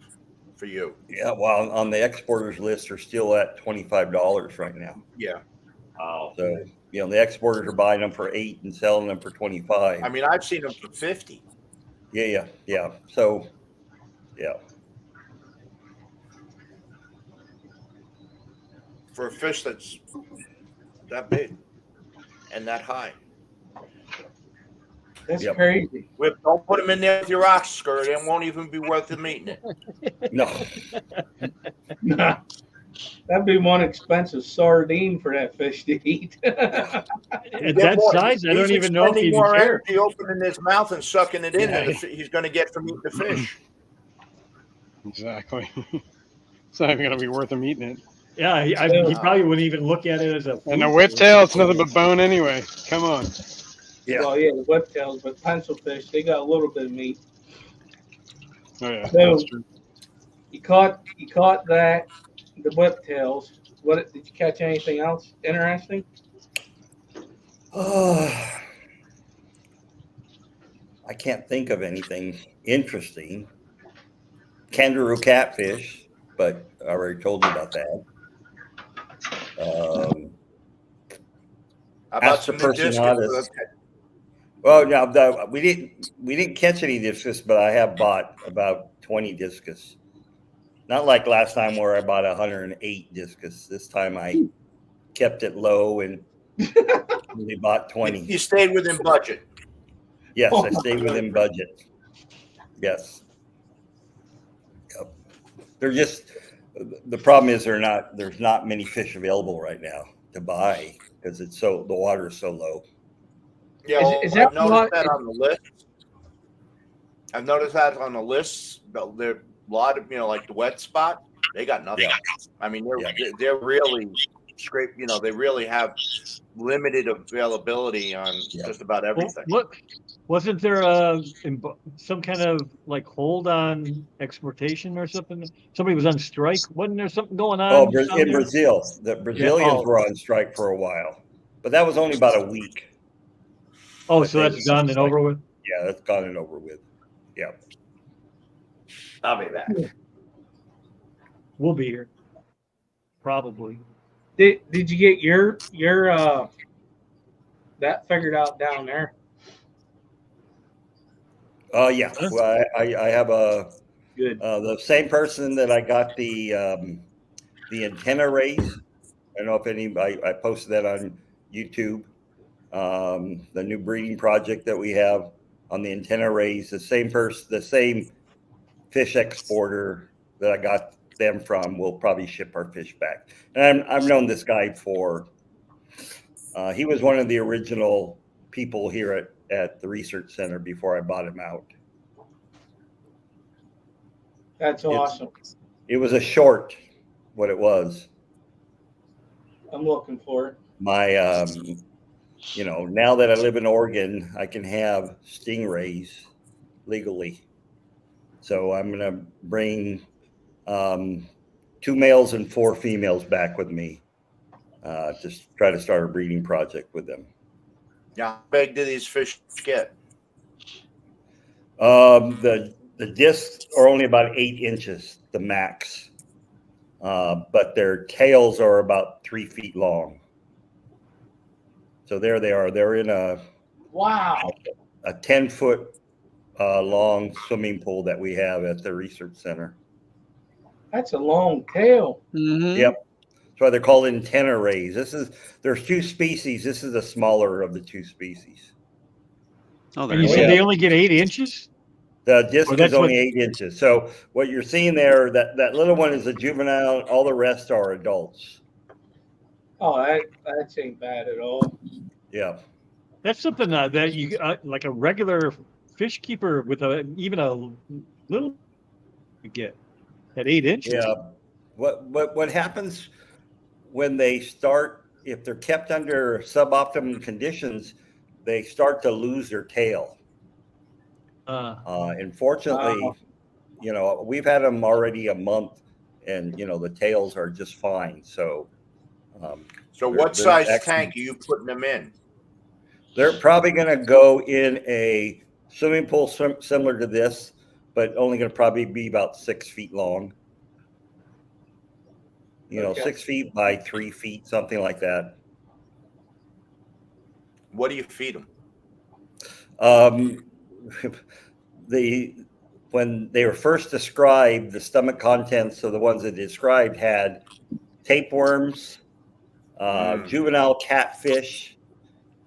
Speaker 3: for you.
Speaker 8: Yeah, well, on the exporters list, they're still at $25 right now.
Speaker 3: Yeah.
Speaker 8: Oh. So the exporters are buying them for $8 and selling them for $25.
Speaker 3: I mean, I've seen them for $50.
Speaker 8: Yeah. So, yeah.
Speaker 3: For a fish that's that big and that high.
Speaker 2: That's crazy.
Speaker 3: Don't put them in there with your Oscar. It won't even be worth them eating it.
Speaker 8: No.
Speaker 2: That'd be one expensive sardine for that fish to eat.
Speaker 6: At that size, I don't even know if he'd
Speaker 3: more
Speaker 6: care.
Speaker 3: energy opening his mouth and sucking it in than he's going to get from eating the fish.
Speaker 4: Exactly. It's not even going to be worth him eating it.
Speaker 6: Yeah, he probably wouldn't even look at it as a.
Speaker 4: And the whiptail, it's nothing but bone anyway. Come on.
Speaker 8: Yeah.
Speaker 2: Well, yeah, the whiptails, but pencil fish, they got a little bit of meat.
Speaker 4: Oh yeah,
Speaker 2: So,
Speaker 4: that's true.
Speaker 2: You caught that, the whiptails. What did you catch? Anything else interesting?
Speaker 8: I can't think of anything interesting. Kangaroo catfish, but I already told you about that.
Speaker 3: How about some discus?
Speaker 8: Well, no, we didn't catch any discus, but I have bought about 20 discus. Not like last time where I bought 108 discus. This time I kept it low and only bought 20.
Speaker 3: You stayed within budget.
Speaker 8: Yes, I stayed within budget. Yes. Yep. They're just, the problem is there's not many fish available right now to buy because the water is so low.
Speaker 3: Yeah,
Speaker 2: Is that
Speaker 3: I've noticed that on the list. I've noticed that on the list. There a lot of like the wet spot. They got nothing.
Speaker 8: Yeah.
Speaker 3: I mean, they're really scrape. They really have limited availability on just about everything.
Speaker 6: Well, wasn't there some kind of like hold on exportation or something? Somebody was on strike. Wasn't there something going on?
Speaker 8: Oh, in Brazil, the Brazilians were on strike for a while, but that was only about a week.
Speaker 6: Oh, so that's done and over with?
Speaker 8: Yeah, that's gone and over with. Yeah.
Speaker 7: I'll be back.
Speaker 6: We'll be here. Probably.
Speaker 2: Did you get your that figured out down there?
Speaker 8: Yeah. Well, I have a
Speaker 2: Good.
Speaker 8: The same person that I got the antenna raise. I don't know if anybody, I posted that on YouTube. The new breeding project that we have on the antenna raise, the same fish exporter that I got them from will probably ship our fish back. And I've known this guy for, he was one of the original people here at the research center before I bought him out.
Speaker 2: That's awesome.
Speaker 8: It was a short, what it was.
Speaker 2: I'm looking for it.
Speaker 8: My, now that I live in Oregon, I can have stingrays legally. So I'm going to bring 2 males and 4 females back with me. Just try to start a breeding project with them.
Speaker 3: Yeah, how big do these fish get?
Speaker 8: The discs are only about 8 inches, the max. But their tails are about 3 feet long. So there they are. They're in a 10-foot long swimming pool that we have at the research center.
Speaker 2: That's a long tail.
Speaker 5: Mm-hmm.
Speaker 8: Yep. That's why they're called antenna rays. There's 2 species. This is the smaller of the 2 species.
Speaker 5: Oh,
Speaker 6: And you said they only get 8 inches?
Speaker 8: The disc is only 8 inches. So what you're seeing there, that little one is a juvenile. All the rest are adults.
Speaker 2: Oh, that ain't bad at all.
Speaker 8: Yeah.
Speaker 6: That's something that you like a regular fish keeper with even a little you get at 8 inches.
Speaker 8: Yeah. What happens when they start, if they're kept under suboptimum conditions, they start to lose their tail. Unfortunately, we've had them already a month, and the tails are just fine. So,
Speaker 3: what size tank are you putting them in?
Speaker 8: They're probably going to go in a swimming pool similar to this, but only going to probably be about 6 feet long. 6 feet by 3 feet, something like that.
Speaker 3: What do you feed them?
Speaker 8: When they were first described, the stomach contents of the ones that described had tapeworms, juvenile catfish,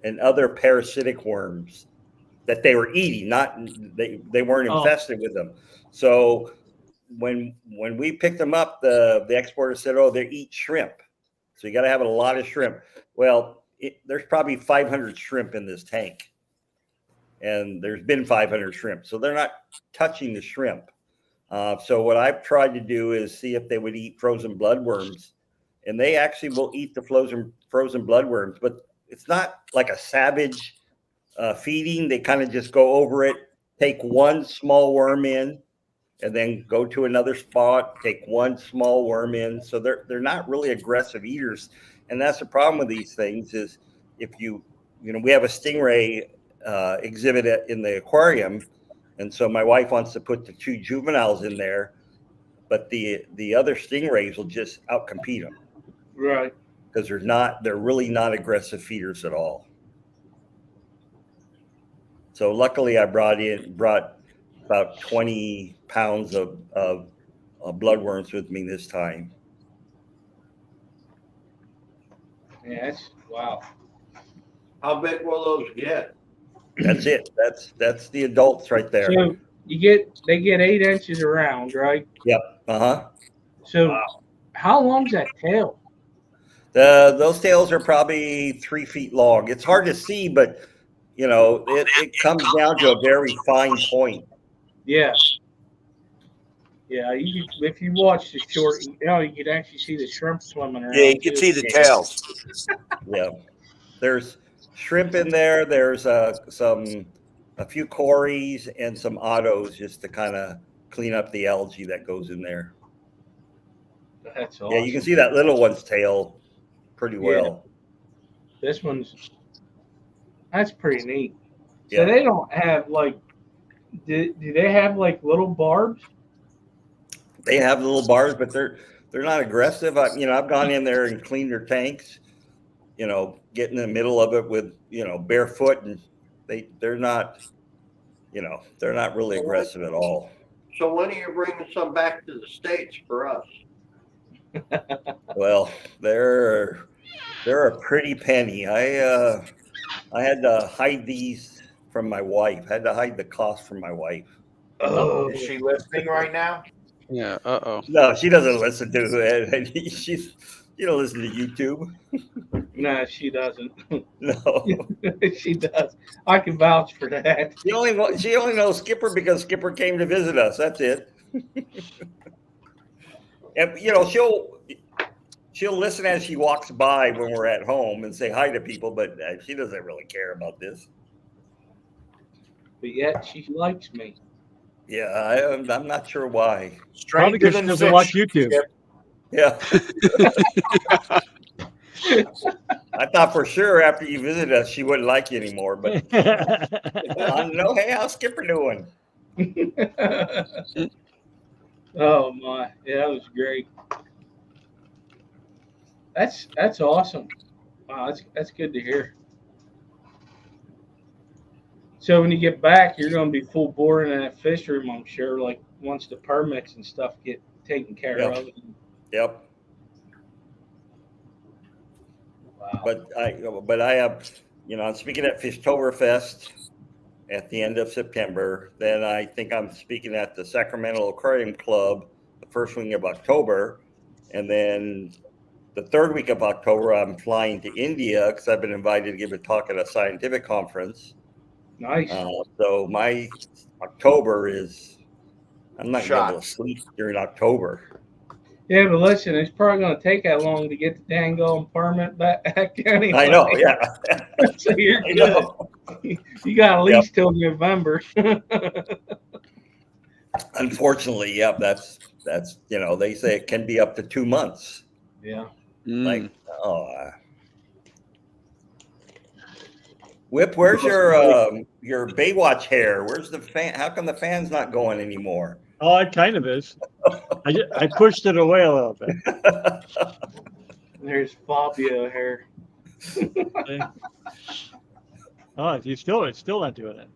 Speaker 8: and other parasitic worms that they were eating. They weren't infested with them. So when we picked them up, the exporter said, "Oh, they eat shrimp, so you got to have a lot of shrimp." Well, there's probably 500 shrimp in this tank. And there's been 500 shrimp. So they're not touching the shrimp. So what I've tried to do is see if they would eat frozen bloodworms. And they actually will eat the frozen bloodworms. But it's not like a savage feeding. They kind of just go over it, take one small worm in, and then go to another spot, take one small worm in. So they're not really aggressive eaters. And that's the problem with these things is if we have a stingray exhibit in the aquarium, and so my wife wants to put the 2 juveniles in there, but the other stingrays will just outcompete them,
Speaker 2: right?
Speaker 8: Because they're really not aggressive feeders at all. So luckily I brought about 20 pounds of bloodworms with me this time.
Speaker 2: Yeah, wow.
Speaker 7: How big will those get?
Speaker 8: That's it. That's the adults right there.
Speaker 2: So they get 8 inches around, right?
Speaker 8: Yep.
Speaker 2: So how long's that tail?
Speaker 8: Those tails are probably 3 feet long. It's hard to see, but it comes down to a very fine point.
Speaker 2: Yeah. Yeah, if you watch the short, you could actually see the shrimp swimming around.
Speaker 3: Yeah, you can see the tails.
Speaker 8: Yeah. There's shrimp in there. There's a few cories and some ottos just to kind of clean up the algae that goes in there.
Speaker 2: That's awesome.
Speaker 8: Yeah, you can see that little one's tail pretty well.
Speaker 2: This that's pretty neat. So they don't have do they have little barbs?
Speaker 8: They have little barbs, but they're not aggressive. I've gone in there and cleaned their tanks. Get in the middle of it with barefoot, and they're not really aggressive at all.
Speaker 7: So when are you bringing some back to the States for us?
Speaker 8: Well, they're a pretty penny. I had to hide these from my wife. I had to hide the cost from my wife.
Speaker 2: Oh,
Speaker 3: Is she listening right now?
Speaker 5: Yeah. Uh-oh.
Speaker 8: No, she doesn't listen to it. She don't listen to YouTube.
Speaker 2: no, she doesn't.
Speaker 8: No.
Speaker 2: She does. I can vouch for that.
Speaker 8: She only knows Skipper because Skipper came to visit us. That's it. And she'll listen as she walks by when we're at home and say hi to people, but she doesn't really care about this.
Speaker 2: But yet she likes me.
Speaker 8: Yeah, I'm not sure why.
Speaker 6: Probably because she doesn't watch YouTube.
Speaker 8: Yeah. I thought for sure after you visited us, she wouldn't like you anymore. But I know, hey, how's Skipper doing?
Speaker 2: Oh my, yeah, that was great. That's awesome. Wow, that's good to hear. So when you get back, you're going to be full bore in that fish room, I'm sure. Like once the permits and stuff get taken care of.
Speaker 8: Yep.
Speaker 2: Wow.
Speaker 8: But I have, I'm speaking at Fishtoberfest at the end of September. Then I think I'm speaking at the Sacramento Aquarium Club the first week of October, and then the third week of October I'm flying to India because I've been invited to give a talk at a scientific conference.
Speaker 2: Nice.
Speaker 8: So my October is, I'm not going to be able to sleep during October.
Speaker 2: Yeah, but listen, it's probably going to take that long to get the dang on permit back anyway.
Speaker 8: I know, yeah.
Speaker 2: So you're good. You got at least till November.
Speaker 8: Unfortunately, yep. That's they say it can be up to 2 months.
Speaker 2: Yeah.
Speaker 8: Like, Whip, where's your Baywatch hair? Where's the fan? How come the fan's not going anymore?
Speaker 6: Oh, it kind of is. I pushed it away a little bit.
Speaker 2: There's Fabio hair.
Speaker 6: Oh, it's still not doing it.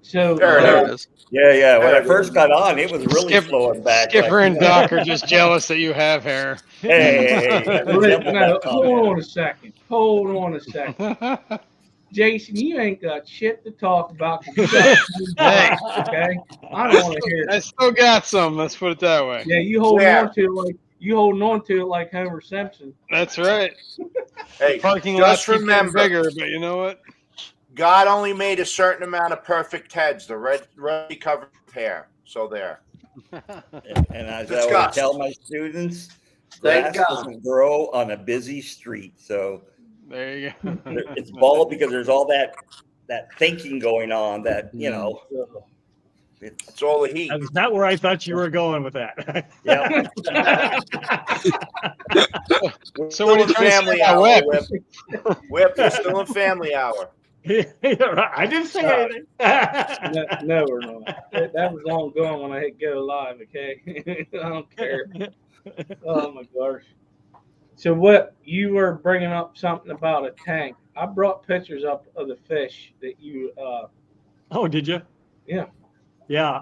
Speaker 2: So
Speaker 5: There it is.
Speaker 8: Yeah. When I first got on, it was really slowing back.
Speaker 4: Skipper and Doc are just jealous that you have hair.
Speaker 8: Hey.
Speaker 2: No, hold on a second. Jason, you ain't got shit to talk about. You got
Speaker 4: Hey.
Speaker 2: okay? I don't want to hear it.
Speaker 4: I still got some. Let's put it that way.
Speaker 2: Yeah, you holding on to it like Homer Simpson.
Speaker 4: That's right.
Speaker 3: Hey,
Speaker 4: Parking lot
Speaker 3: just remember,
Speaker 4: bigger, but you know what?
Speaker 3: God only made a certain amount of perfect heads. The red covered with hair. So there.
Speaker 8: And as I always tell my students, grass doesn't grow on a busy street. So
Speaker 4: there you go.
Speaker 8: It's bald because there's all that thinking going on that,
Speaker 3: it's all the heat.
Speaker 6: That's not where I thought you were going with that.
Speaker 8: Yeah.
Speaker 4: So what are you trying
Speaker 3: family
Speaker 4: to say
Speaker 3: hour,
Speaker 4: Whip?
Speaker 3: Whip, you're still in family hour.
Speaker 6: I didn't say anything.
Speaker 2: No, we're not. That was long gone when I hit go live, okay? I don't care. Oh my gosh. So what, you were bringing up something about a tank. I brought pictures up of the fish that you
Speaker 6: Oh, did you?
Speaker 2: Yeah.
Speaker 6: Yeah,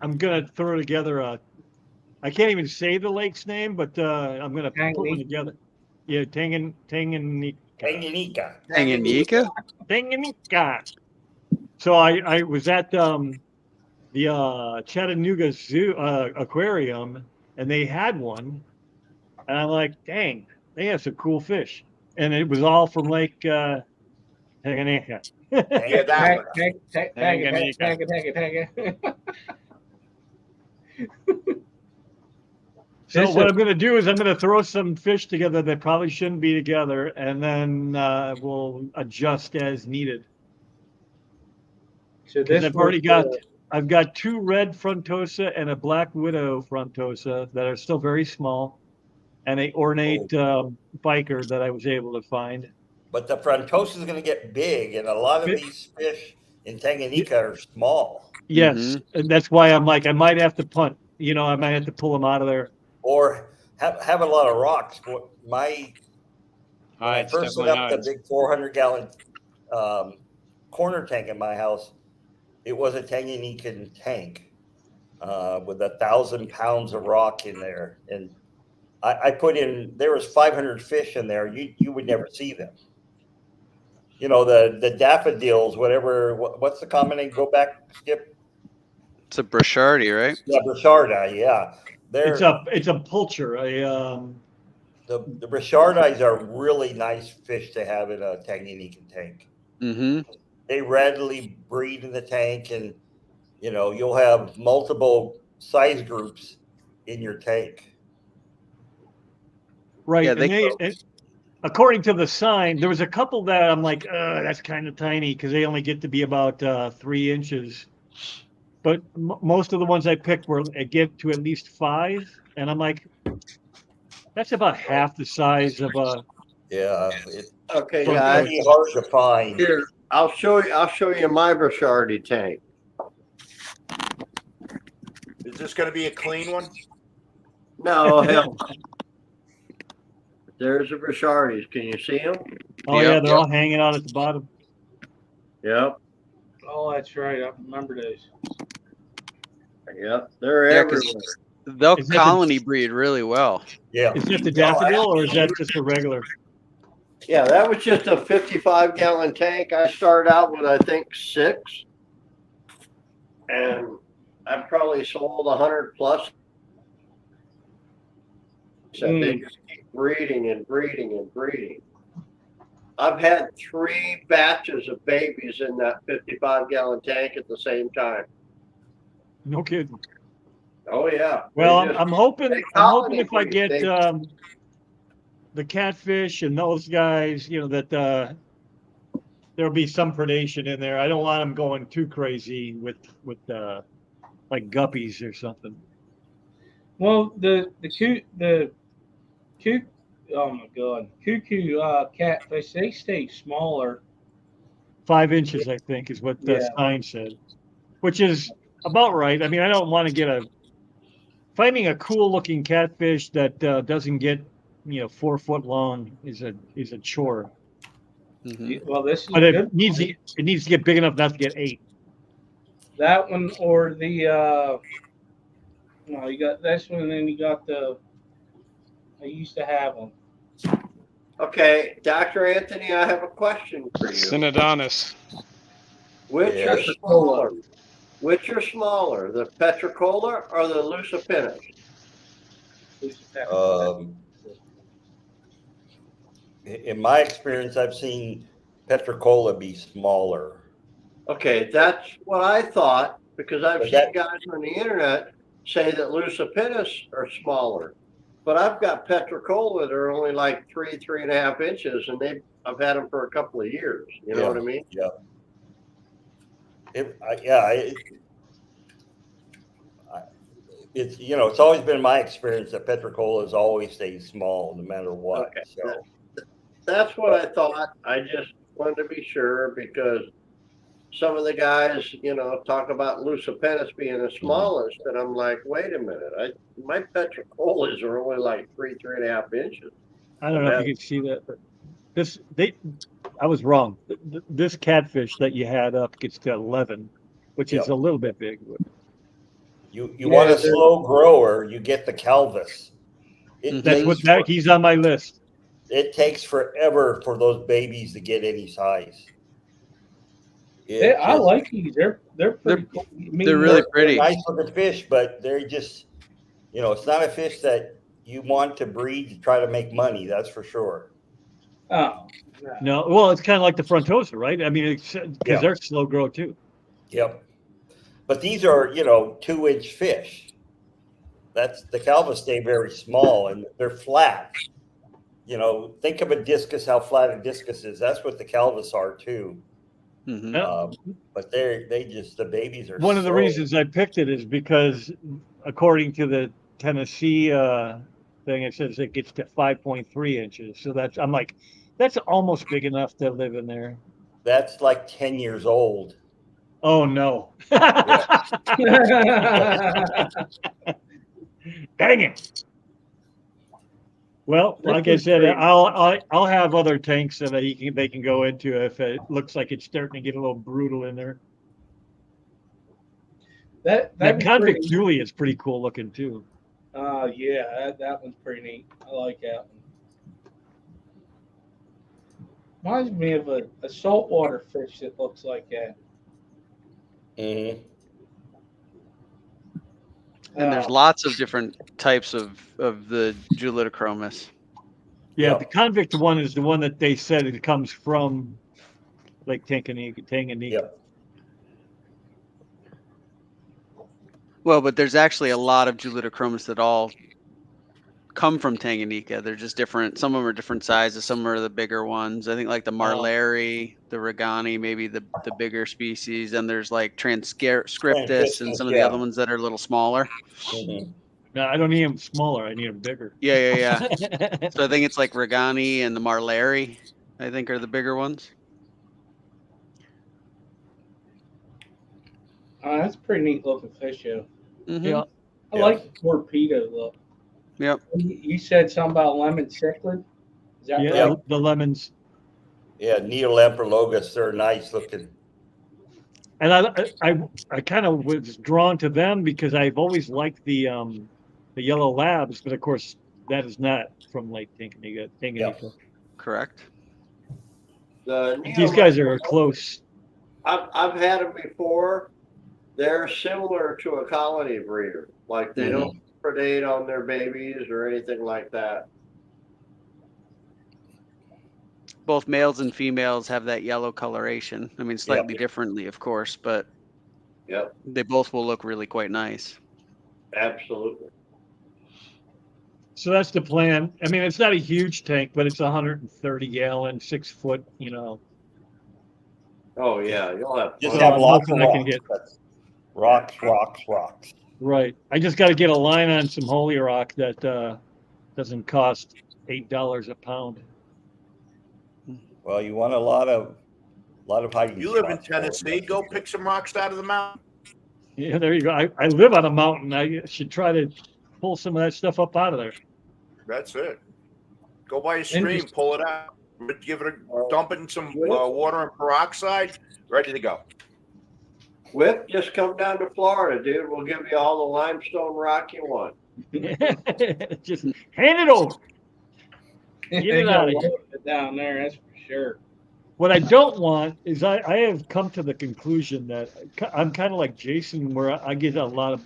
Speaker 6: I'm gonna throw together I can't even say the lake's name, but I'm gonna put one together. Yeah, Tanganyika. So I was at the Chattanooga Zoo aquarium, and they had one, and I'm like, dang, they have some cool fish, and it was all from Lake Tanganyika.
Speaker 3: Yeah, that one.
Speaker 6: So what I'm going to do is I'm going to throw some fish together that probably shouldn't be together, and then we'll adjust as needed.
Speaker 2: So this
Speaker 6: I've got 2 red frontosa and a black widow frontosa that are still very small, and a ornate biker that I was able to find.
Speaker 8: But the frontosa is going to get big, and a lot of these fish in Tanganyika are small.
Speaker 6: Yes, and that's why I'm like, I might have to punt. I might have to pull them out of there.
Speaker 8: Or have a lot of rocks. When I first set up the big 400-gallon corner tank in my house, it was a Tanganyika tank with 1,000 pounds of rock in there. And I put in, there was 500 fish in there. You would never see them. You know, the daffodils, whatever, what's the common name? Go back, Skip.
Speaker 5: It's a Brochardi, right?
Speaker 8: Yeah, Brochardi, yeah.
Speaker 6: It's a pulcher.
Speaker 8: The Brochardi's are really nice fish to have in a Tanganyika tank.
Speaker 5: Mm-hmm.
Speaker 8: They readily breed in the tank, and you know, you'll have multiple size groups in your tank.
Speaker 6: Right.
Speaker 5: Yeah,
Speaker 6: And according to the sign, there was a couple that I'm like, that's kind of tiny because they only get to be about 3 inches. But most of the ones I picked were get to at least 5, and I'm like, that's about half the size of a.
Speaker 8: Yeah.
Speaker 7: Okay,
Speaker 8: It's
Speaker 7: guys.
Speaker 8: really hard to find.
Speaker 7: Here, I'll show you my Brochardi tank.
Speaker 3: Is this going to be a clean one?
Speaker 7: No, hell. There's the Brochardi's. Can you see them?
Speaker 6: Oh yeah, they're all hanging out at the bottom.
Speaker 7: Yep.
Speaker 2: Oh, that's right. I remember those.
Speaker 7: Yep. They're
Speaker 5: Yeah,
Speaker 7: everywhere.
Speaker 5: they'll
Speaker 6: Is that
Speaker 5: colony breed really well.
Speaker 8: Yeah.
Speaker 6: Is that the daffodil or is that just a regular?
Speaker 7: Yeah, that was just a 55-gallon tank. I started out with, I think, 6. And I've probably sold 100 plus. So they just keep breeding and breeding and breeding. I've had 3 batches of babies in that 55-gallon tank at the same time.
Speaker 6: No kidding.
Speaker 7: Oh yeah.
Speaker 6: Well,
Speaker 7: They
Speaker 6: I'm hoping
Speaker 7: they
Speaker 6: if I
Speaker 7: colony
Speaker 6: get
Speaker 7: breed.
Speaker 6: the catfish and those guys, you know, that there'll be some predation in there. I don't want them going too crazy with like guppies or something.
Speaker 2: Well, the oh my god, cuckoo catfish, they stay smaller.
Speaker 6: 5 inches, I think, is what the
Speaker 2: Yeah.
Speaker 6: sign said, which is about right. I mean, I don't want to get finding a cool looking catfish that doesn't get 4 foot long is a chore.
Speaker 5: Mm-hmm.
Speaker 2: Well, this is
Speaker 6: But
Speaker 2: good.
Speaker 6: it needs to get big enough not to get 8.
Speaker 2: That one or the no, you got this one, and then you got I used to have them.
Speaker 7: Okay, Dr. Anthony, I have a question for you.
Speaker 4: Synodontis.
Speaker 7: Which
Speaker 8: Yeah.
Speaker 7: are smaller? Which are smaller, the Petricola or the Lucipinus?
Speaker 8: In my experience, I've seen Petricola be smaller.
Speaker 7: Okay, that's what I thought because I've
Speaker 8: But
Speaker 7: seen
Speaker 8: that-
Speaker 7: guys on the internet say that Lucipinus are smaller, but I've got Petricola that are only like 3.5 inches, and I've had them for a couple of years. You know what I mean?
Speaker 8: Yeah. It's it's always been my experience that Petricolas always stay small no matter what.
Speaker 7: Okay.
Speaker 8: So
Speaker 7: That's what I thought. I just wanted to be sure because some of the guys, talk about Lucipinus being the smallest, and I'm like, wait a minute, my Petricolas are only like 3.5 inches.
Speaker 6: I don't know if you can see that, but I was wrong. This catfish that you had up gets to 11, which is a little bit big.
Speaker 8: you want a slow grower, you get the Calvis.
Speaker 6: He's on my list.
Speaker 8: It takes forever for those babies to get any size.
Speaker 2: I like these. They're pretty cool.
Speaker 5: They're really pretty.
Speaker 8: They're nice looking fish, but they're just, it's not a fish that you want to breed to try to make money. That's for sure.
Speaker 2: Oh,
Speaker 6: no. Well, it's kind of like the Frontosa, right? I mean, because they're slow grow too.
Speaker 8: Yep. But these are, 2-inch fish. That's the Calvis stay very small and they're flat. Think of a discus, how flat a discus is. That's what the Calvis are too.
Speaker 5: Mm-hmm.
Speaker 8: But the babies are.
Speaker 6: One of the reasons I picked it is because, according to the Tennessee thing, it says it gets to 5.3 inches. So I'm like, that's almost big enough to live in there.
Speaker 8: That's like 10 years old.
Speaker 6: Oh no! Dang it! Well, like I said, I'll have other tanks that they can go into if it looks like it's starting to get a little brutal in there.
Speaker 2: That
Speaker 6: convict
Speaker 2: pretty,
Speaker 6: Julie is pretty cool looking too.
Speaker 2: yeah, that one's pretty neat. I like that one. Reminds me of a saltwater fish that looks like that.
Speaker 8: Mm-hmm.
Speaker 5: And there's lots of different types of the Julitochromis.
Speaker 6: Yeah,
Speaker 8: Yep.
Speaker 6: the convict one is the one that they said it comes from Lake Tanganyika.
Speaker 8: Yep.
Speaker 5: Well, but there's actually a lot of Julitochromis that all come from Tanganyika. They're just different. Some of them are different sizes. Some are the bigger ones. I think like the Marleri, the Regani, maybe the bigger species. And there's like Transcriptus and some of the other ones that are a little smaller.
Speaker 8: Mm-hmm.
Speaker 6: No, I don't need them smaller. I need them bigger.
Speaker 5: Yeah. So I think it's like Regani and the Marleri, I think, are the bigger ones.
Speaker 2: That's a pretty neat looking fish, yo.
Speaker 5: Mm-hmm.
Speaker 6: Yeah.
Speaker 2: I like the torpedo look.
Speaker 5: Yep.
Speaker 2: You said something about lemon cichlid? Is that
Speaker 6: Yeah,
Speaker 2: right?
Speaker 6: the lemons.
Speaker 8: Yeah, Neolamprologus, they're nice looking.
Speaker 6: And I kind of was drawn to them because I've always liked the yellow labs, but of course that is not from Lake Tanganyika.
Speaker 5: Correct.
Speaker 6: These guys are close.
Speaker 7: I've had them before. They're similar to a colony breeder. Like they don't predate on their babies or anything like that.
Speaker 5: Both males and females have that yellow coloration. I mean, slightly differently, of course, but they both will look really quite nice.
Speaker 7: Absolutely.
Speaker 6: So that's the plan. I mean, it's not a huge tank, but it's 130 gallon, 6 foot, you know.
Speaker 7: Oh yeah, you'll have
Speaker 8: Just
Speaker 7: fun.
Speaker 8: have lots of
Speaker 6: I can get.
Speaker 8: rocks.
Speaker 6: Right. I just got to get a line on some holy rock that doesn't cost $8 a pound.
Speaker 8: Well, you want a lot of hiding.
Speaker 3: You live in
Speaker 8: spots for 'em.
Speaker 3: Tennessee. Go pick some rocks out of the mountain.
Speaker 6: Yeah, there you go. I live on a mountain. I should try to pull some of that stuff up out of there.
Speaker 3: That's it. Go by a stream, pull it out, give it a dump it in some water and peroxide, ready to go.
Speaker 7: Whip, just come down to Florida, dude. We'll give you all the limestone rock you want.
Speaker 6: Just hand it over. Get it out of here.
Speaker 2: Down there, that's for sure.
Speaker 6: What I don't want is I have come to the conclusion that I'm kind of like Jason, where I get a lot of.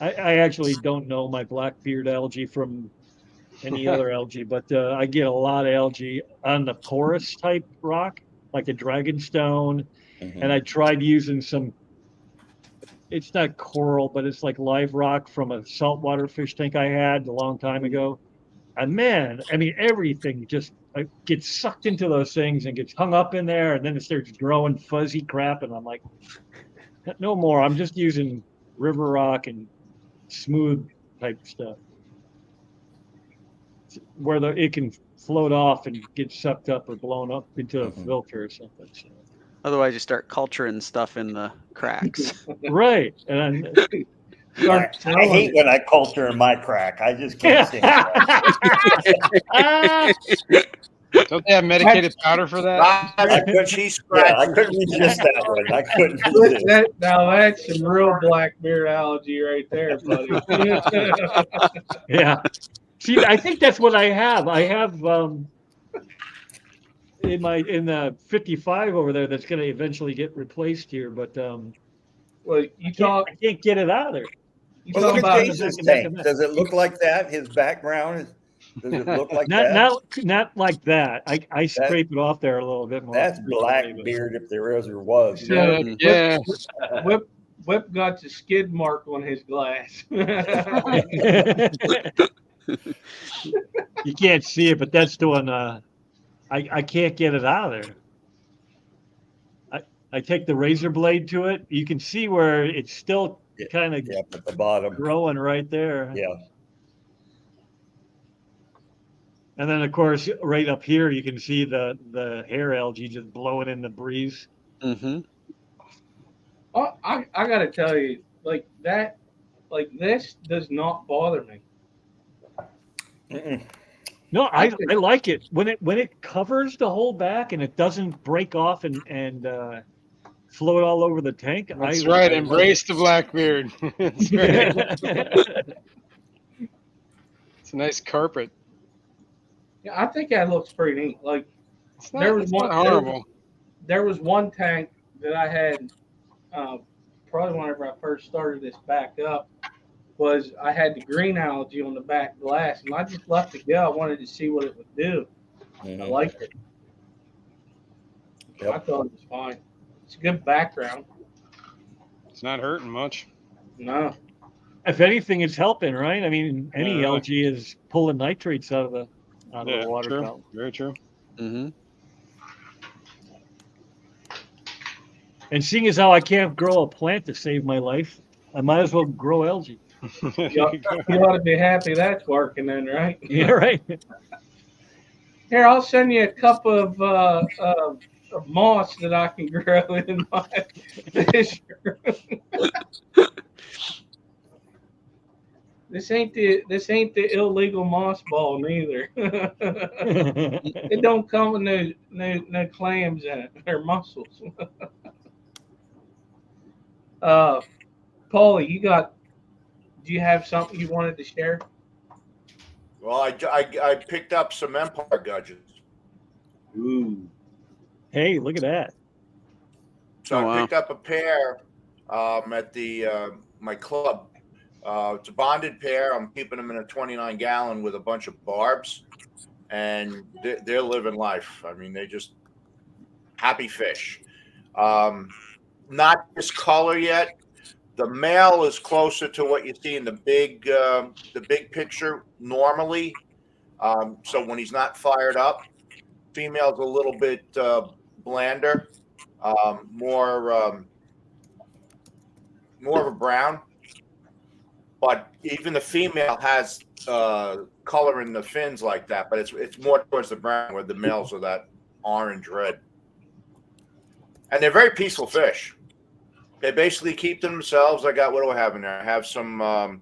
Speaker 6: I actually don't know my blackbeard algae from any other algae, but I get a lot of algae on the porous type rock, like a dragonstone. And I tried using some. It's not coral, but it's like live rock from a saltwater fish tank I had a long time ago. And man, I mean, everything just gets sucked into those things and gets hung up in there, and then it starts growing fuzzy crap. And I'm like, no more. I'm just using river rock and smooth type stuff where it can float off and get sucked up or blown up into a filter or something. So.
Speaker 5: Otherwise, you start culturing stuff in the cracks.
Speaker 6: Right. And
Speaker 8: I hate when I culture in my crack. I just can't stand it.
Speaker 4: Don't they have medicated powder for that?
Speaker 8: I couldn't resist that one. I couldn't resist.
Speaker 2: Now that's some real blackbeard algae right there, buddy.
Speaker 6: Yeah. See, I think that's what I have. I have in the 55 over there that's going to eventually get replaced here, but
Speaker 2: well, I can't
Speaker 6: get it out of there.
Speaker 8: Well, look at Jason's tank. Does it look like that? His background does it look like that?
Speaker 6: Not like that. I scrape it off there a little bit more.
Speaker 8: That's blackbeard if there ever was.
Speaker 2: Yeah. Whip got the skid mark on his glass.
Speaker 6: You can't see it, but that's doing. I can't get it out of there. I take the razor blade to it. You can see where it's still kind of
Speaker 8: at the bottom,
Speaker 6: growing right there.
Speaker 8: Yeah.
Speaker 6: And then, of course, right up here, you can see the hair algae just blowing in the breeze.
Speaker 5: Mm-hmm.
Speaker 2: I got to tell you, like that, like this does not bother me.
Speaker 6: No, I like it when it covers the whole back and it doesn't break off and float all over the tank.
Speaker 4: That's right. Embrace the Blackbeard. That's right. It's a nice carpet.
Speaker 2: Yeah, I think that looks pretty neat. Like
Speaker 4: It's not horrible.
Speaker 2: There was one tank that I had, probably whenever I first started this back up, was I had the green algae on the back glass, and I just left it go. I wanted to see what it would do. I liked it.
Speaker 8: Yep.
Speaker 2: I thought it was fine. It's a good background.
Speaker 4: It's not hurting much.
Speaker 2: No.
Speaker 6: If anything, it's helping, right? I mean, any
Speaker 4: Yeah.
Speaker 6: algae is pulling nitrates out of the water
Speaker 4: true.
Speaker 6: column.
Speaker 4: Very true.
Speaker 5: Mm-hmm.
Speaker 6: And seeing as how I can't grow a plant to save my life, I might as well grow algae.
Speaker 2: You ought to be happy that's working then, right?
Speaker 6: Yeah, right.
Speaker 2: Here, I'll send you a cup of moss that I can grow in my fish room. This ain't the illegal moss ball neither. It don't come with no clams in it or mussels. Paulie, do you have something you wanted to share?
Speaker 3: Well, I picked up some Empire gudgeons.
Speaker 2: Ooh.
Speaker 6: Hey, look at that.
Speaker 3: So I picked up a pair at the my club. It's a bonded pair. I'm keeping them in a 29-gallon with a bunch of barbs, and they're living life. I mean, they just happy fish. Not this color yet. The male is closer to what you see in the big picture normally. So when he's not fired up, female's a little bit blander, more of a brown. But even the female has color in the fins like that, but it's more towards the brown, where the males are that orange red. And they're very peaceful fish. They basically keep to themselves. What do I have in there? I have some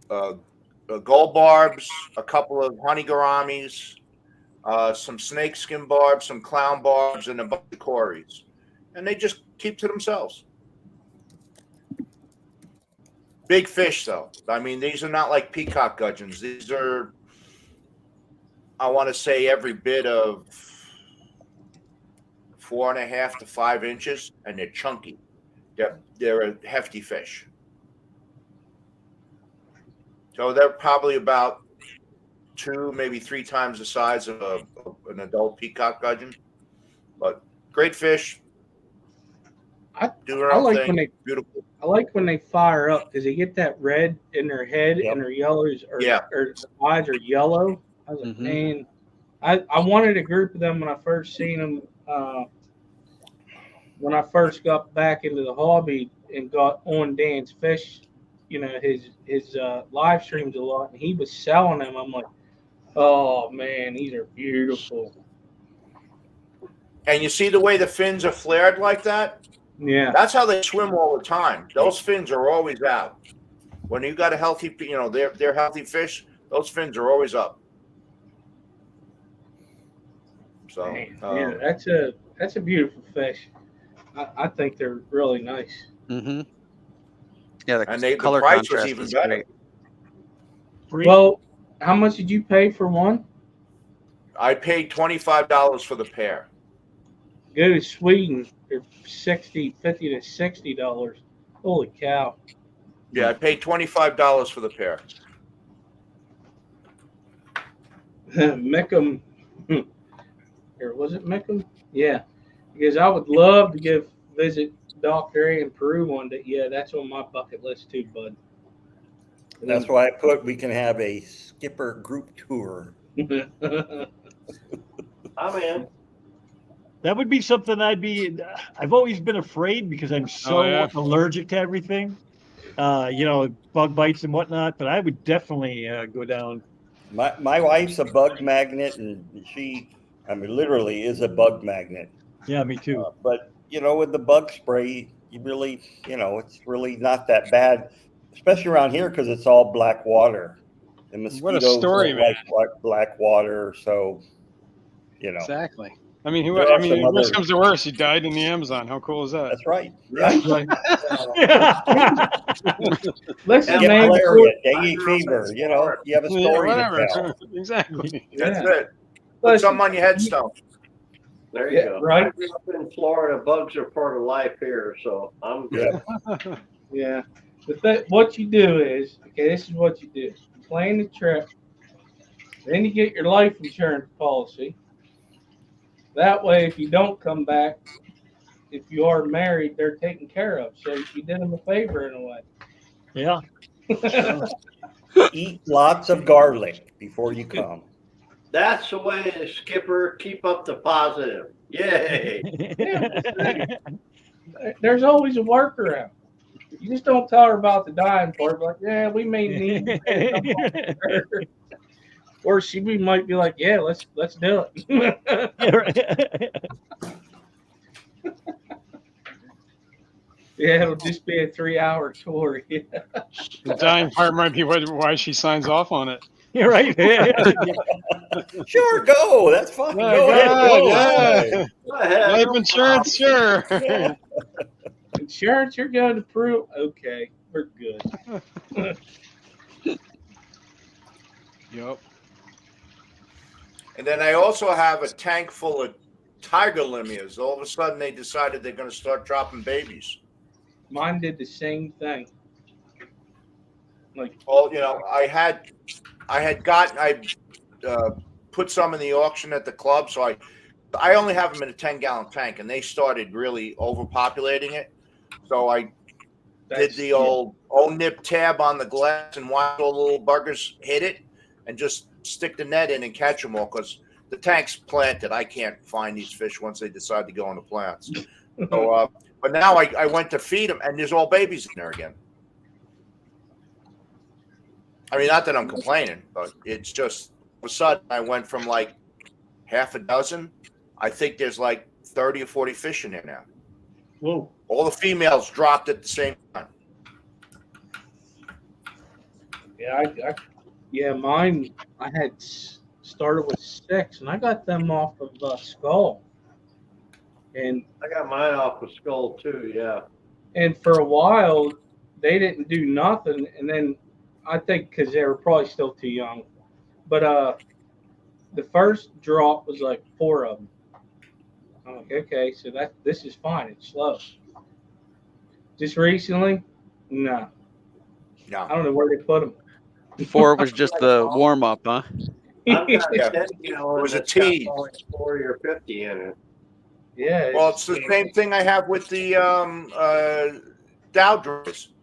Speaker 3: gold barbs, a couple of honey gouramis, some snakeskin barbs, some clown barbs, and a bunch of cories. And they just keep to themselves. Big fish, though. I mean, these are not like peacock gudgeons. These are, I want to say, every bit of 4.5 to 5 inches, and they're chunky. They're a hefty fish. So they're probably about 2, maybe 3 times the size of an adult peacock gudgeon. But great fish.
Speaker 2: I like when they fire up because they get that red in their head and their yellows or their eyes are yellow. I was like, man, I wanted a group of them when I first seen them. When I first got back into the hobby and got on Dan's Fish, his live streams a lot, and he was selling them. I'm like, oh man, these are beautiful.
Speaker 3: And you see the way the fins are flared like that?
Speaker 2: Yeah.
Speaker 3: That's how they swim all the time. Those fins are always out. When you got a healthy, they're healthy fish, those fins are always up. So
Speaker 2: that's a beautiful fish. I think they're really nice.
Speaker 5: Mm-hmm. Yeah,
Speaker 3: the
Speaker 5: color
Speaker 3: price
Speaker 5: contrast
Speaker 3: was even
Speaker 5: is
Speaker 3: better.
Speaker 5: great.
Speaker 2: Well, how much did you pay for one?
Speaker 3: I paid $25 for the pair.
Speaker 2: Go to Sweden, they're $50 to $60. Holy cow!
Speaker 3: Yeah, I paid $25 for the pair.
Speaker 2: Meckham, or was it Meckham? Yeah, because I would love to visit Dr. A in Peru one day. Yeah, that's on my bucket list too, bud.
Speaker 8: That's why I put we can have a skipper group tour.
Speaker 7: I'm in.
Speaker 6: That would be something I've always been afraid because I'm so allergic to everything. Bug bites and whatnot, but I would definitely go down.
Speaker 8: My wife's a bug magnet, and she, literally is a bug magnet.
Speaker 6: Yeah, me too.
Speaker 8: But, with the bug spray, you really, it's really not that bad, especially around here because it's all black water. The mosquitoes
Speaker 4: What a story, man.
Speaker 8: like black water, so,
Speaker 4: Exactly. I mean,
Speaker 8: There are some
Speaker 4: worst
Speaker 8: other-
Speaker 4: comes to worst, he died in the Amazon. How cool is that?
Speaker 8: That's right.
Speaker 7: Right.
Speaker 2: Listen,
Speaker 8: Get
Speaker 2: man.
Speaker 8: malaria, dengue fever. You know, you have a
Speaker 4: Yeah,
Speaker 8: story to
Speaker 4: whatever.
Speaker 8: tell.
Speaker 4: Exactly.
Speaker 3: That's
Speaker 2: Yeah.
Speaker 3: it. Put something on your headstone.
Speaker 7: There you
Speaker 2: Yeah,
Speaker 7: go.
Speaker 2: right.
Speaker 7: I grew up in Florida. Bugs are part of life here, so I'm good.
Speaker 2: Yeah. What you do is, okay, this is what you do. You plan the trip, then you get your life insurance policy. That way, if you don't come back, if you are married, they're taken care of. So you did them a favor in a way.
Speaker 6: Yeah.
Speaker 8: Eat lots of garlic before you come.
Speaker 7: That's the way, Skipper. Keep up the positive. Yay.
Speaker 2: There's always a workaround. You just don't tell her about the dying part. Like, yeah, we may need to pay some on her. Or might be like, yeah, let's do it. Yeah, it'll just be a 3-hour tour. Yeah.
Speaker 4: The dying part might be why she signs off on it.
Speaker 6: You're right.
Speaker 8: Sure, go. That's fine.
Speaker 4: Yeah,
Speaker 8: Go ahead. Go.
Speaker 4: yeah.
Speaker 7: Go ahead.
Speaker 4: Life insurance, sure.
Speaker 8: Yeah.
Speaker 2: Insurance, you're going to prove. Okay, we're good.
Speaker 4: Yep.
Speaker 3: And then I also have a tank full of tiger limias. All of a sudden, they decided they're going to start dropping babies.
Speaker 2: Mine did the same thing. Like,
Speaker 3: Well, I had put some in the auction at the club, so I only have them in a 10-gallon tank, and they started really overpopulating it. So I did the old nip tab on the glass and watch all the little buggers hit it, and just stick the net in and catch them all, because the tank's planted. I can't find these fish once they decide to go on the plants. So, but now I went to feed them, and there's all babies in there again. I mean, not that I'm complaining, but it's just all of a sudden I went from like half a dozen. I think there's like 30 or 40 fish in there now.
Speaker 6: Whoa.
Speaker 3: All the females dropped at the same time.
Speaker 2: Yeah, mine. I had started with 6, and I got them off of Skull. And
Speaker 7: I got mine off with Skull too. Yeah.
Speaker 2: And for a while, they didn't do nothing. And then I think because they were probably still too young. But the first drop was like 4 of them. I'm like, okay, so this is fine. It's slow. Just recently, no. I don't know where they put them.
Speaker 5: 4 was just the warm up, huh?
Speaker 7: I've got
Speaker 3: Yeah.
Speaker 7: 10
Speaker 3: It
Speaker 7: gallons
Speaker 3: was a
Speaker 7: that's got
Speaker 3: tease.
Speaker 7: only 40 or 50 in it.
Speaker 2: Yeah.
Speaker 3: Well, it's the same thing I have with the Dow drones.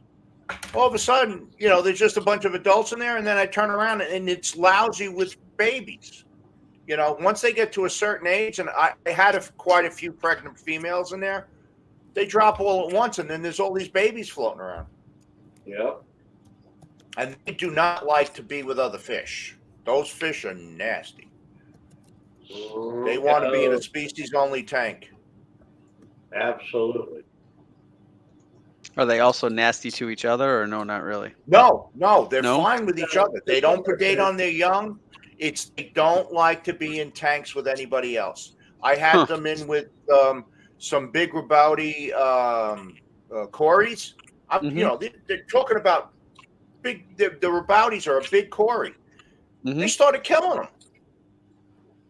Speaker 3: All of a sudden, there's just a bunch of adults in there, and then I turn around and it's lousy with babies. Once they get to a certain age, and I had quite a few pregnant females in there, they drop all at once, and then there's all these babies floating around.
Speaker 7: Yep.
Speaker 3: And they do not like to be with other fish. Those fish are nasty. They want to be in a species-only tank.
Speaker 7: Absolutely.
Speaker 5: Are they also nasty to each other, or no, not really?
Speaker 3: No, they're
Speaker 5: No?
Speaker 3: fine with each other. They don't predate on their young. They don't like to be in tanks with anybody else. I had them in with some big Rabouti Corys. They're talking about big. The Raboutis are a big Cory. They started killing them.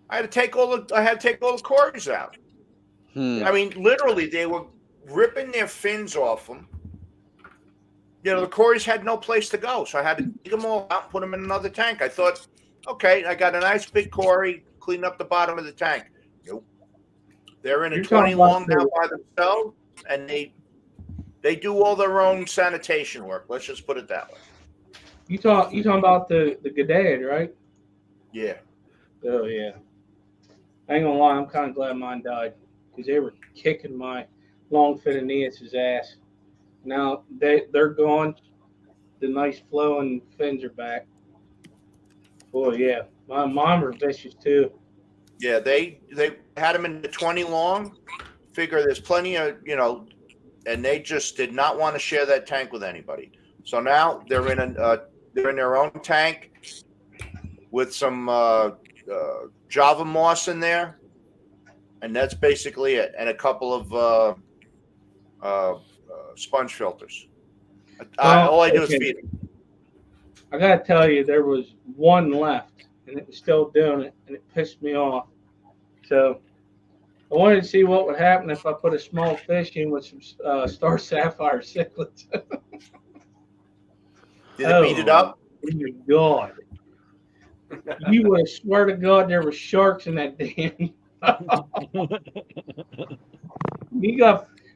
Speaker 3: I had to take all the Corys out. I mean, literally, they were ripping their fins off them. The Corys had no place to go, so I had to dig them all out and put them in another tank. I thought, okay, I got a nice big Cory, clean up the bottom of the tank. Nope. They're in a 20 long now by themselves, and they do all their own sanitation work. Let's just put it that way.
Speaker 2: You talking about the G'day, right?
Speaker 3: Yeah.
Speaker 2: Oh yeah. I ain't gonna lie, I'm kind of glad mine died because they were kicking my longfin Aeneas's ass. Now they're gone. The nice flowing fins are back. Boy, yeah, mine were vicious too.
Speaker 3: Yeah, they had them in the 20 long. Figure there's plenty of and they just did not want to share that tank with anybody. So now they're in their own tank with some Java moss in there, and that's basically it. And a couple of sponge filters. All I do is feed them.
Speaker 2: I gotta tell you, there was one left, and it was still doing it, and it pissed me off. So I wanted to see what would happen if I put a small fish in with some star sapphire cichlids.
Speaker 3: Did it beat it up?
Speaker 2: Dear God. You would swear to God there were sharks in that dam.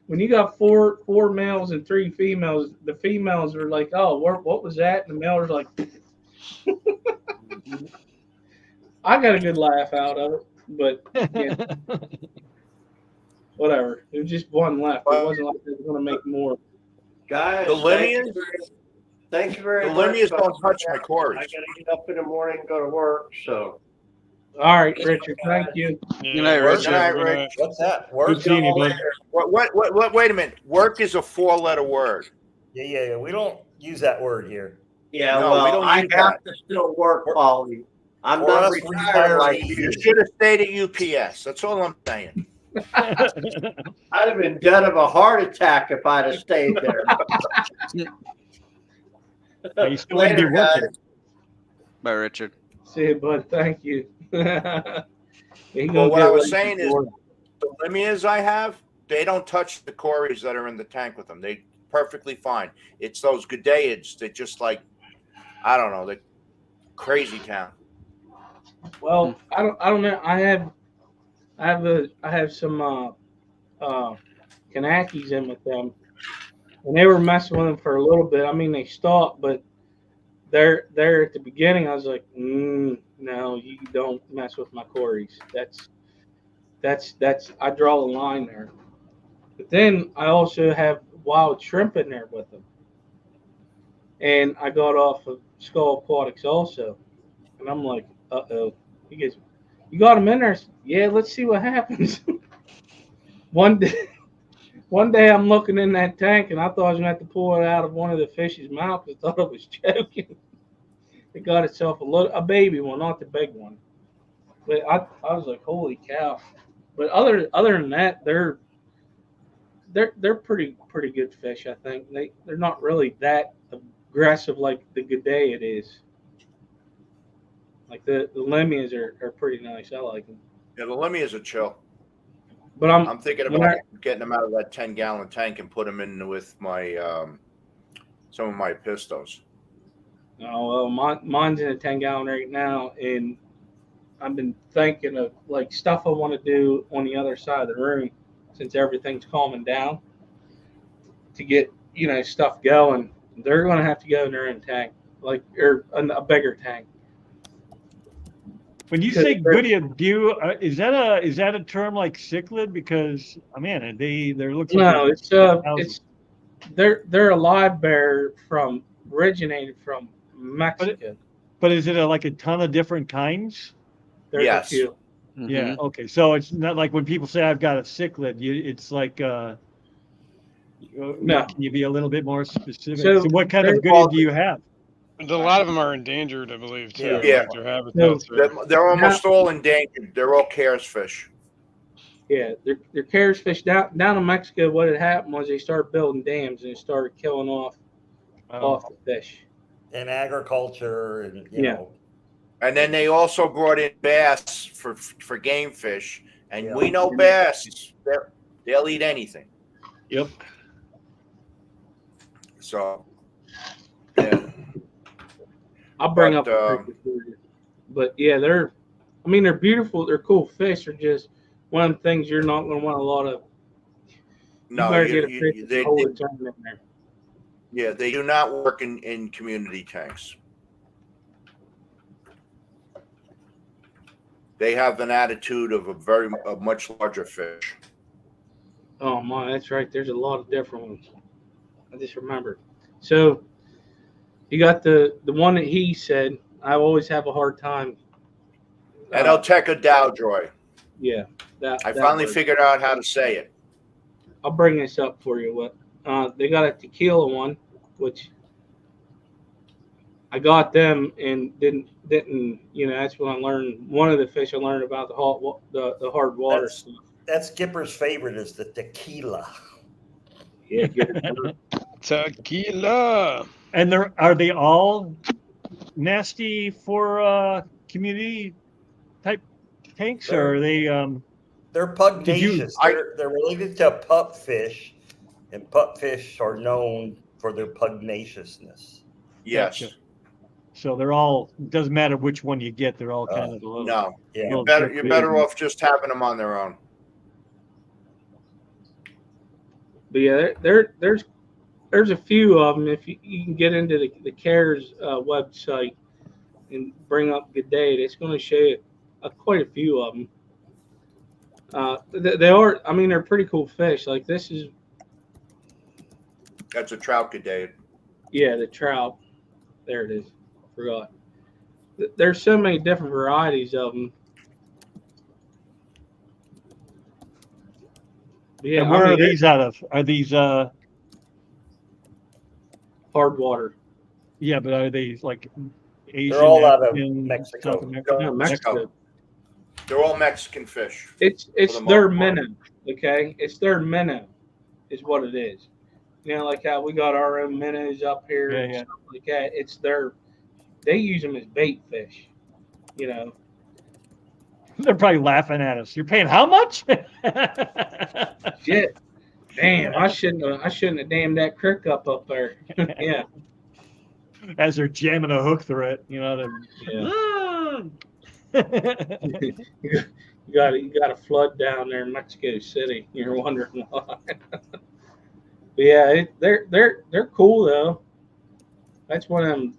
Speaker 2: When you got four males and 3 females, the females are like, "Oh, what was that?" And the males are like, I got a good laugh out of it, but yeah, whatever. There was just one left. It wasn't like they were going to make more.
Speaker 7: Guys,
Speaker 3: The Limias?
Speaker 7: thank you very
Speaker 3: The
Speaker 7: much.
Speaker 3: Limias don't touch my
Speaker 7: I
Speaker 3: cories.
Speaker 7: got to get up in the morning and go to work. So
Speaker 2: All right, Richard. Thank you.
Speaker 4: Yeah,
Speaker 5: Good night,
Speaker 4: we're
Speaker 5: Richard.
Speaker 3: Good night,
Speaker 4: gonna-
Speaker 3: Rich.
Speaker 8: What's that?
Speaker 6: Good
Speaker 8: Work?
Speaker 6: seeing you, bud.
Speaker 3: What? Wait a minute. Work is a 4-letter word.
Speaker 8: Yeah. We don't use that word here.
Speaker 7: yeah,
Speaker 3: No, we
Speaker 7: well,
Speaker 3: don't
Speaker 7: I
Speaker 3: use
Speaker 7: have
Speaker 3: that.
Speaker 7: to still work, Polly. I'm
Speaker 8: For
Speaker 7: not
Speaker 8: us, we
Speaker 7: retired like
Speaker 8: hire-
Speaker 7: you.
Speaker 3: You should have stayed at UPS. That's all I'm saying.
Speaker 7: I'd have been dead of a heart attack if I'd have stayed there.
Speaker 6: You still wouldn't be
Speaker 7: Later,
Speaker 6: working.
Speaker 7: guys.
Speaker 5: Bye, Richard.
Speaker 2: See you, bud. Thank you. Yeah, he gonna
Speaker 3: Well, what
Speaker 2: get
Speaker 3: I was
Speaker 2: ready
Speaker 3: saying is,
Speaker 2: for it.
Speaker 3: the Limias I have, they don't touch the cories that are in the tank with them. They perfectly fine. It's those Gudeids that just like, I don't know, the crazy town.
Speaker 2: Well, I don't know. I have some Kanakis in with them, and they were messing with them for a little bit. I mean, they stopped, but they're at the beginning. I was like, no, you don't mess with my cories. That's I draw the line there. But then I also have wild shrimp in there with them, and I got off of Skull Aquatics also, and I'm like, uh-oh. He goes, you got them in there? Yeah, let's see what happens. One day I'm looking in that tank, and I thought I was going to have to pull it out of one of the fish's mouth because I thought it was choking. It got itself a baby one, not the big one. But I was like, holy cow. But other than that, they're pretty good fish, I think. They're not really that aggressive like the Goudet it is. Like the Lemias are pretty nice. I like them.
Speaker 3: Yeah, the Limias are chill.
Speaker 2: But
Speaker 3: I'm thinking about getting them out of that 10-gallon tank and put them in with my some of my pistos.
Speaker 2: Oh, well, mine's in a 10-gallon right now, and I've been thinking of like stuff I want to do on the other side of the room since everything's calming down to get stuff going. They're going to have to go in their own tank, or a bigger tank.
Speaker 6: When you say goodie, is that a term like cichlid? Because man, they're looking.
Speaker 2: No, it's they're a live bear originated from Mexico.
Speaker 6: But is it like a ton of different kinds?
Speaker 2: There's
Speaker 3: Yes.
Speaker 2: a few.
Speaker 5: Mhm.
Speaker 6: Yeah. Okay. So it's not like when people say I've got a cichlid. It's like.
Speaker 2: No.
Speaker 6: Can you be a little bit more specific?
Speaker 2: So
Speaker 6: So what kind of
Speaker 2: they're
Speaker 6: goodie do you have?
Speaker 4: A lot of them are endangered, I believe, too.
Speaker 3: Yeah.
Speaker 4: Like their habitats are.
Speaker 3: They're almost all endangered. They're all Cares fish.
Speaker 2: Yeah, they're Cares fish down in Mexico. What had happened was they started building dams and it started killing off the fish.
Speaker 8: And agriculture, and you
Speaker 2: Yeah.
Speaker 8: know.
Speaker 3: And then they also brought in bass for game fish. And
Speaker 8: Yeah.
Speaker 3: we know bass, they'll eat anything.
Speaker 6: Yep.
Speaker 3: So, yeah.
Speaker 2: I'll bring up
Speaker 3: But,
Speaker 2: a picture for you. But yeah, they're beautiful. They're cool fish. They're just one of the things you're not going to want a lot of.
Speaker 3: No,
Speaker 2: better get a fish
Speaker 3: they,
Speaker 2: hold it in there.
Speaker 3: yeah, they do not work in community tanks. They have an attitude of a much larger fish.
Speaker 2: Oh my, that's right. There's a lot of different ones. I just remembered. So you got the one that he said. I always have a hard time.
Speaker 3: And Oteca Dowdroy.
Speaker 2: Yeah,
Speaker 3: I
Speaker 2: that
Speaker 3: finally
Speaker 2: word.
Speaker 3: figured out how to say it.
Speaker 2: I'll bring this up for you. What they got a tequila one, which I got them and didn't. That's when I learned one of the fish I learned about the hard water stuff.
Speaker 8: That's Skipper's favorite is the tequila.
Speaker 2: Yeah, get it.
Speaker 4: Tequila.
Speaker 6: And are they all nasty for community type tanks, or are they?
Speaker 8: They're
Speaker 6: Did you-
Speaker 8: pugnacious. They're related to pupfish, and pupfish are known for their pugnaciousness.
Speaker 3: Yes.
Speaker 6: Gotcha. So they're all. Doesn't matter which one you get. They're all kind of a little.
Speaker 3: No.
Speaker 8: Yeah.
Speaker 3: You're better off just having them on their own.
Speaker 2: But yeah, there's a few of them. If you can get into the CARES website and bring up Good Day, it's going to show you quite a few of them. They are. I mean, they're pretty cool fish. Like this is.
Speaker 3: That's a trout gade.
Speaker 2: Yeah, the trout. There it is. Forgot. There's so many different varieties of them. Yeah,
Speaker 6: And where are these out of? Are these
Speaker 2: hard water?
Speaker 6: Yeah, but are they like Asian?
Speaker 8: They're all out of
Speaker 6: African,
Speaker 8: Mexico.
Speaker 6: South America?
Speaker 2: No, Mexico.
Speaker 3: They're all Mexican fish.
Speaker 2: It's
Speaker 3: the
Speaker 2: their
Speaker 3: most part.
Speaker 2: minnow, okay? It's their minnow, is what it is. You know, like how we got our own minnows up here and stuff like that. It's they use them as bait fish. You know,
Speaker 6: They're probably laughing at us. You're paying how much?
Speaker 2: shit. Damn, I shouldn't have damned that crick up there. Yeah,
Speaker 6: As they're jamming a hook through it, you know.
Speaker 2: you got a flood down there in Mexico City. You're wondering why. But yeah, they're cool though. That's one of them.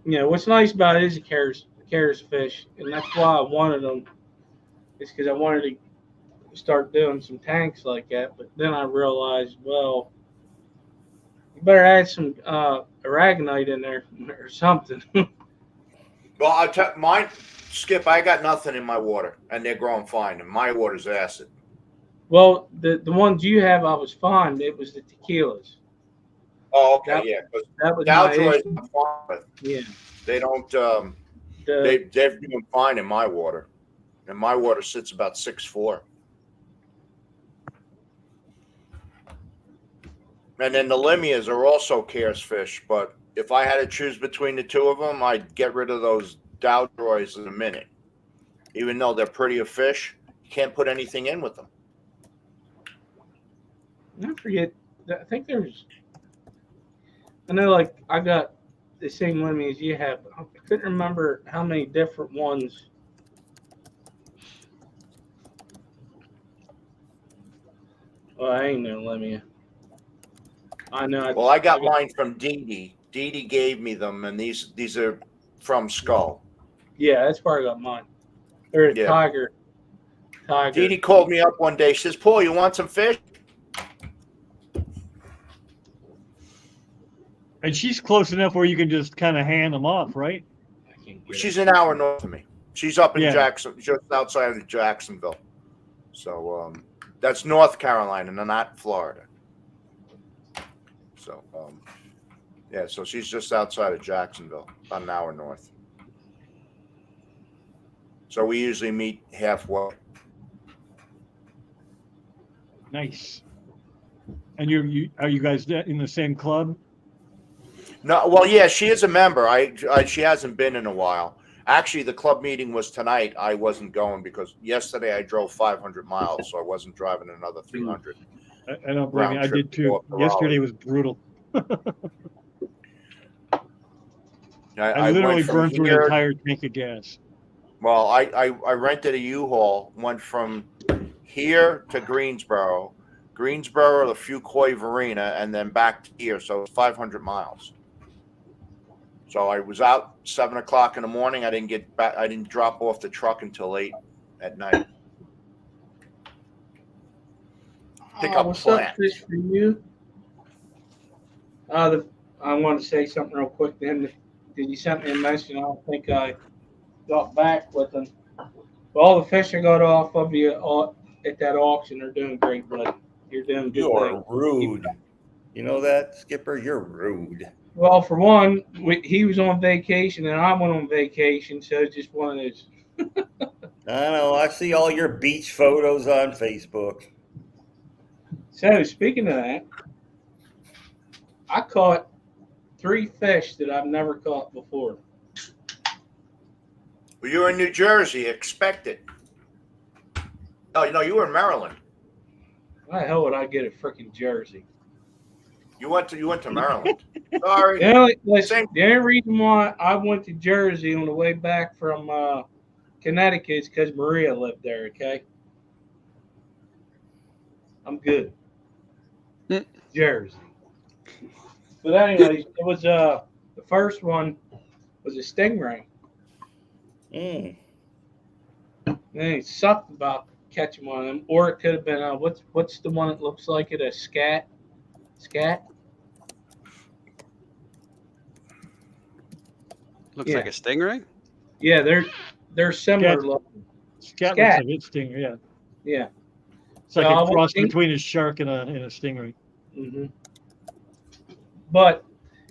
Speaker 2: You know what's nice about it is the CARES fish, and that's why I wanted them. It's because I wanted to start doing some tanks like that. But then I realized, well, you better add some aragonite in there or something.
Speaker 3: Well, I'll tell mine, Skip, I got nothing in my water, and they're growing fine, and my water's acid.
Speaker 2: Well, the ones you have, I was fine. It was the tequilas.
Speaker 3: Oh, okay, yeah. Because
Speaker 2: That was my
Speaker 3: Daljoy is
Speaker 2: issue.
Speaker 3: not fine, but
Speaker 2: Yeah.
Speaker 3: they don't.
Speaker 2: The-
Speaker 3: They're doing fine in my water, and my water sits about 6'4". And then the limias are also CARES fish, but if I had to choose between the two of them, I'd get rid of those Daljoys in a minute. Even though they're prettier fish, you can't put anything in with them.
Speaker 2: I forget. I think there's. I know, like I got the same limit as you have. I couldn't remember how many different ones. Well, I ain't no limit. I know.
Speaker 3: Well, I got mine from Dee Dee. Dee Dee gave me them, and these are from Skull.
Speaker 2: Yeah, that's where I got mine. They're a
Speaker 3: Yeah.
Speaker 2: tiger.
Speaker 3: Dee Dee called me up one day. She says, "Paul, you want some fish?"
Speaker 6: And she's close enough where you can just kind of hand them off, right?
Speaker 3: She's an hour north of me. She's up in
Speaker 6: Yeah.
Speaker 3: Jackson, just outside of Jacksonville. So that's North Carolina, not Florida. So yeah, so she's just outside of Jacksonville, about an hour north. So we usually meet halfway.
Speaker 6: Nice. And are you guys in the same club?
Speaker 3: No, well, yeah, she is a member. She hasn't been in a while. Actually, the club meeting was tonight. I wasn't going because yesterday I drove 500 miles, so I wasn't driving another 300.
Speaker 6: I don't blame you. I
Speaker 3: Round trip
Speaker 6: did too.
Speaker 3: to
Speaker 6: Yesterday was brutal. I
Speaker 3: went
Speaker 6: literally
Speaker 3: from
Speaker 6: burned through an
Speaker 3: here-
Speaker 6: entire tank of gas.
Speaker 3: Well, I rented a U-Haul, went from here to Greensboro to Fuquay Varina, and then back to here. So it's 500 miles. So I was out 7 o'clock in the morning. I didn't get back. I didn't drop off the truck until late at night. Pick up
Speaker 2: what's up,
Speaker 3: plant.
Speaker 2: fish for you? I want to say something real quick. Then, did you send me a message? I don't think I got back with them. Well, all the fish I got off of you at that auction are doing great, buddy. You're doing good.
Speaker 8: You are
Speaker 2: thing.
Speaker 8: rude. You know that, Skipper? You're rude.
Speaker 2: Well, for one, he was on vacation and I went on vacation, so it's just one of those.
Speaker 8: I know. I see all your beach photos on Facebook.
Speaker 2: So speaking of that, I caught 3 fish that I've never caught before.
Speaker 3: Well, you were in New Jersey. Expect it. Oh, no, you were in Maryland.
Speaker 2: Why the hell would I get a freaking Jersey?
Speaker 3: You went to Maryland. Sorry.
Speaker 2: The only reason why I went to Jersey on the way back from Connecticut is because Maria lived there. Okay, I'm good. Jersey. But anyways, it was the first one was a stingray.
Speaker 8: Mm.
Speaker 2: And he sucked about catching one of them, or it could have been what's the one that looks like it, a scat? Scat?
Speaker 5: Looks
Speaker 2: Yeah.
Speaker 5: like a stingray.
Speaker 2: Yeah, they're similar
Speaker 6: Scat.
Speaker 2: looking.
Speaker 6: Scat
Speaker 2: Scat.
Speaker 6: looks like a stinger, yeah.
Speaker 2: Yeah.
Speaker 6: It's like
Speaker 2: So I
Speaker 6: a cross
Speaker 2: think-
Speaker 6: between a shark and a stingray.
Speaker 2: hmm But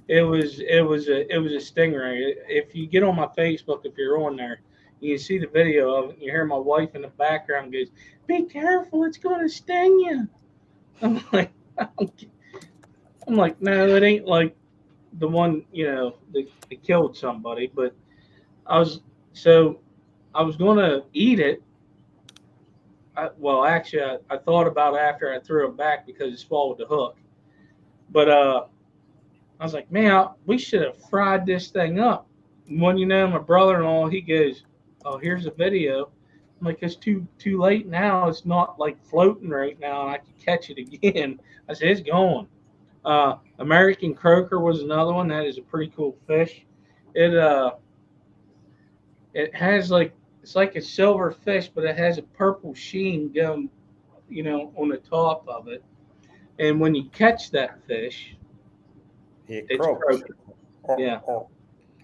Speaker 2: it was a stingray. If you get on my Facebook, if you're on there, you can see the video of it. And you hear my wife in the background goes, "Be careful, it's going to sting you." I'm like, no, it ain't like the one that killed somebody. But I was going to eat it. I thought about it after I threw it back because it swallowed the hook. But I was like, man, we should have fried this thing up. And when my brother-in-law, he goes, "Oh, here's a video." I'm like, it's too late now. It's not like floating right now, and I can catch it again. I said, it's gone. American croaker was another one. That is a pretty cool fish. It has it's like a silver fish, but it has a purple sheen going, on the top of it. And when you catch that fish,
Speaker 8: It
Speaker 2: it's
Speaker 8: croaks.
Speaker 2: croaker. Yeah.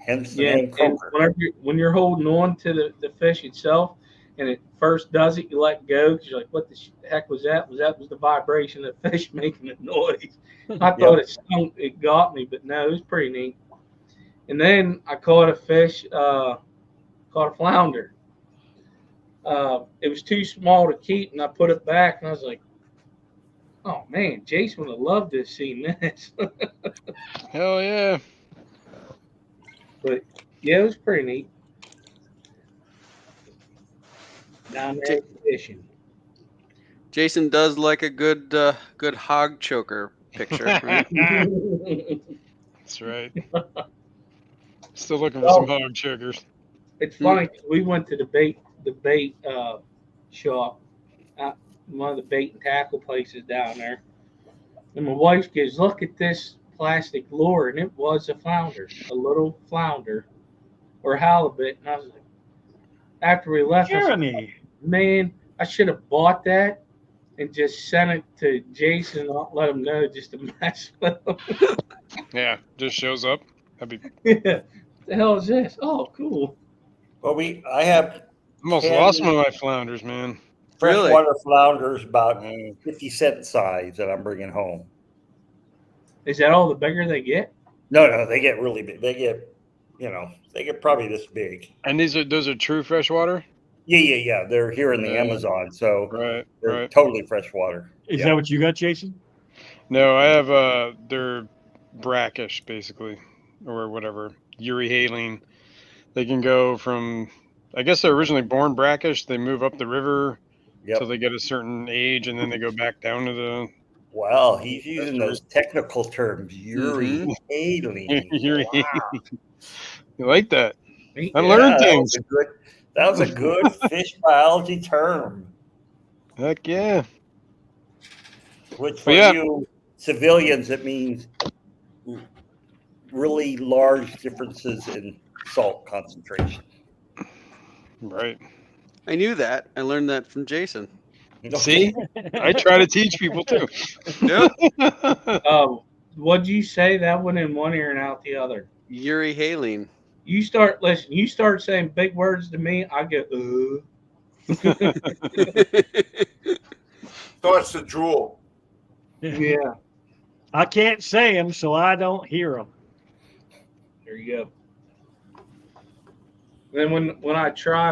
Speaker 8: Hence the
Speaker 2: Yeah,
Speaker 8: name
Speaker 2: and
Speaker 8: croaker.
Speaker 2: when you're holding on to the fish itself, and it first does it, you let go because you're like, "What the heck was that?" Was the vibration of the fish making the noise? I thought it got me, but no, it was pretty neat. And then I caught a fish, caught a flounder. It was too small to keep, and I put it back, and I was like, "Oh man, Jason would have loved to have seen this."
Speaker 4: Hell yeah.
Speaker 2: But yeah, it was pretty neat. Down there fishing.
Speaker 5: Jason does like a good hog choker picture, right?
Speaker 4: That's right. Still looking for some hog chokers.
Speaker 2: It's funny 'cause we went to the bait shop, one of the bait and tackle places down there, and my wife goes, "Look at this plastic lure," and it was a little flounder or halibut. And I was like, after we left, I was like,
Speaker 6: Jeremy.
Speaker 2: man, I should have bought that and just sent it to Jason and not let him know just to mess with him.
Speaker 4: Yeah, just shows up. That'd be.
Speaker 2: Yeah. What the hell is this? Oh, cool.
Speaker 8: Well, I have
Speaker 4: Almost lost one of my flounders, man.
Speaker 8: freshwater flounders about 50-cent size that I'm bringing home.
Speaker 2: Is that all the bigger they get?
Speaker 8: No, they get really big. They get probably this big.
Speaker 4: And those are true freshwater?
Speaker 8: Yeah. They're here in the Amazon, so they're totally freshwater.
Speaker 6: Is that what you got, Jason?
Speaker 4: No, I have they're brackish basically, or whatever. Euryhaline. They can go from, I guess they're originally born brackish. They move up the river till they get a certain age, and then they go back down to the.
Speaker 8: Wow, he's using those technical terms. Euryhaline.
Speaker 4: Wow. You like that? I learned things.
Speaker 8: That was a good fish biology term.
Speaker 4: Heck yeah.
Speaker 8: Which for you civilians, it means really large differences in salt concentration.
Speaker 4: Right.
Speaker 5: I knew that. I learned that from Jason.
Speaker 4: See? I try to teach people too.
Speaker 5: Yeah.
Speaker 2: What'd you say? That went in one ear and out the other.
Speaker 5: Euryhaline.
Speaker 2: You start saying big words to me, I go,
Speaker 3: So it's the drool.
Speaker 2: Yeah.
Speaker 6: I can't say them, so I don't hear them.
Speaker 2: There you go. Then when I try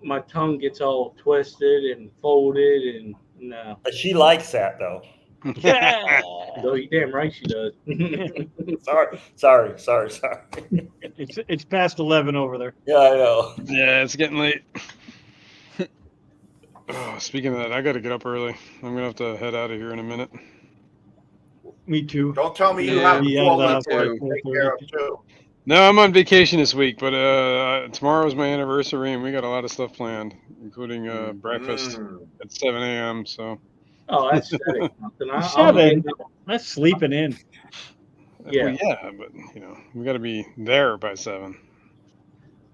Speaker 2: my tongue gets all twisted and folded, and no.
Speaker 8: But she likes that though.
Speaker 6: Yeah.
Speaker 2: No, you damn right she does.
Speaker 8: Sorry.
Speaker 6: It's past 11 over there.
Speaker 8: Yeah, I know.
Speaker 4: Yeah, it's getting late. Oh, speaking of that, I got to get up early. I'm gonna have to head out of here in a minute.
Speaker 6: Me too.
Speaker 3: Don't tell me you
Speaker 5: Yeah,
Speaker 3: have
Speaker 6: yeah,
Speaker 3: 12
Speaker 6: me
Speaker 3: minutes
Speaker 5: too.
Speaker 3: to take care of too.
Speaker 4: No, I'm on vacation this week, but tomorrow's my anniversary, and we got a lot of stuff planned, including breakfast at 7 a.m. So
Speaker 2: Oh, that's something. I'm
Speaker 6: 7.
Speaker 2: getting-
Speaker 6: That's sleeping in.
Speaker 2: Yeah.
Speaker 4: well, yeah, but we got to be there by 7.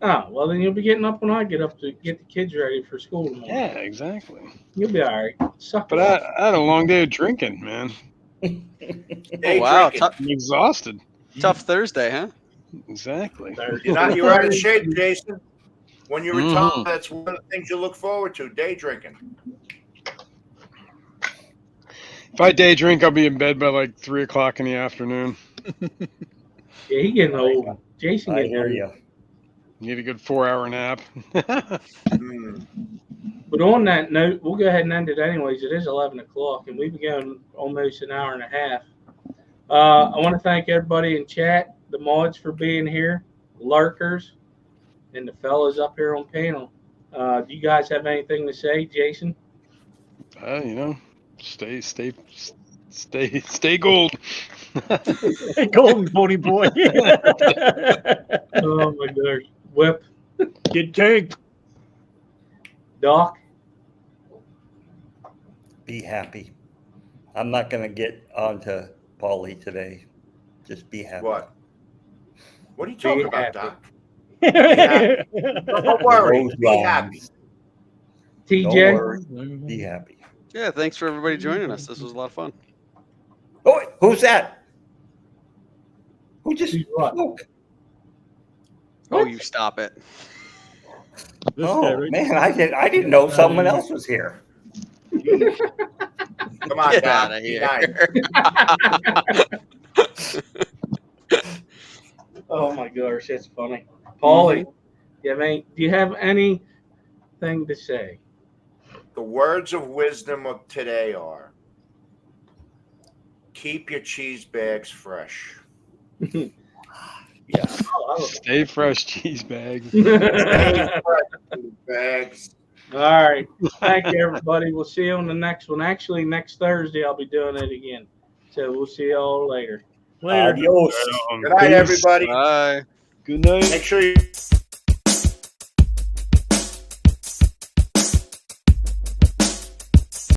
Speaker 2: Oh, well, then you'll be getting up when I get up to get the kids ready for school tomorrow.
Speaker 4: Yeah, exactly.
Speaker 2: You'll be all right. Suck
Speaker 4: But
Speaker 2: it up.
Speaker 4: I had a long day of drinking, man.
Speaker 3: Day
Speaker 5: wow,
Speaker 3: drinking.
Speaker 4: I'm exhausted.
Speaker 5: tough Thursday, huh?
Speaker 4: Exactly.
Speaker 3: You're out of shape, Jason. When you retire,
Speaker 4: Mhm.
Speaker 3: that's one of the things you look forward to, day drinking.
Speaker 4: If I day drink, I'll be in bed by like 3 o'clock in the afternoon.
Speaker 2: Yeah, he getting old. Jason
Speaker 8: I
Speaker 2: getting
Speaker 8: hear
Speaker 2: old.
Speaker 8: you.
Speaker 4: Need a good 4-hour nap.
Speaker 3: Mm.
Speaker 2: But on that note, we'll go ahead and end it anyways. It is 11 o'clock, and we've been going almost an hour and a half. I want to thank everybody in chat, the mods for being here, lurkers, and the fellas up here on panel. Do you guys have anything to say, Jason?
Speaker 4: Stay gold.
Speaker 6: Golden Pony Boy.
Speaker 2: Oh my gosh. Whip,
Speaker 6: Get tanked.
Speaker 2: Doc.
Speaker 8: Be happy. I'm not going to get onto Paulie today. Just be happy.
Speaker 3: What? What are you talking about,
Speaker 2: happy.
Speaker 3: Doc?
Speaker 6: Don't
Speaker 3: Don't worry.
Speaker 8: Those
Speaker 3: Be happy.
Speaker 8: lines. Don't
Speaker 2: TJ.
Speaker 8: worry. Be happy.
Speaker 5: Yeah, thanks for everybody joining us. This was a lot of fun.
Speaker 8: Oh, wait, who's that? Who just
Speaker 2: Who's what?
Speaker 8: spoke?
Speaker 5: Oh,
Speaker 2: What?
Speaker 5: you stop it.
Speaker 6: This guy
Speaker 8: Oh
Speaker 6: right
Speaker 8: man, I didn't know someone else was here.
Speaker 3: Come on,
Speaker 5: Get
Speaker 3: Doc.
Speaker 5: out of
Speaker 3: Be
Speaker 5: here.
Speaker 3: nice.
Speaker 2: Oh my gosh, that's funny. Paulie, do you have anything to say?
Speaker 3: The words of wisdom of today are: keep your cheese bags fresh.
Speaker 8: Yeah.
Speaker 2: Oh,
Speaker 4: Stay fresh, cheese bags.
Speaker 3: Bags.
Speaker 2: all right. Thank you, everybody. We'll see you on the next one. Actually, next Thursday, I'll be doing it again. So we'll see you all later.
Speaker 6: Later.
Speaker 8: Adios.
Speaker 3: Good night, everybody.
Speaker 5: Bye.
Speaker 4: Good night.
Speaker 3: Make sure you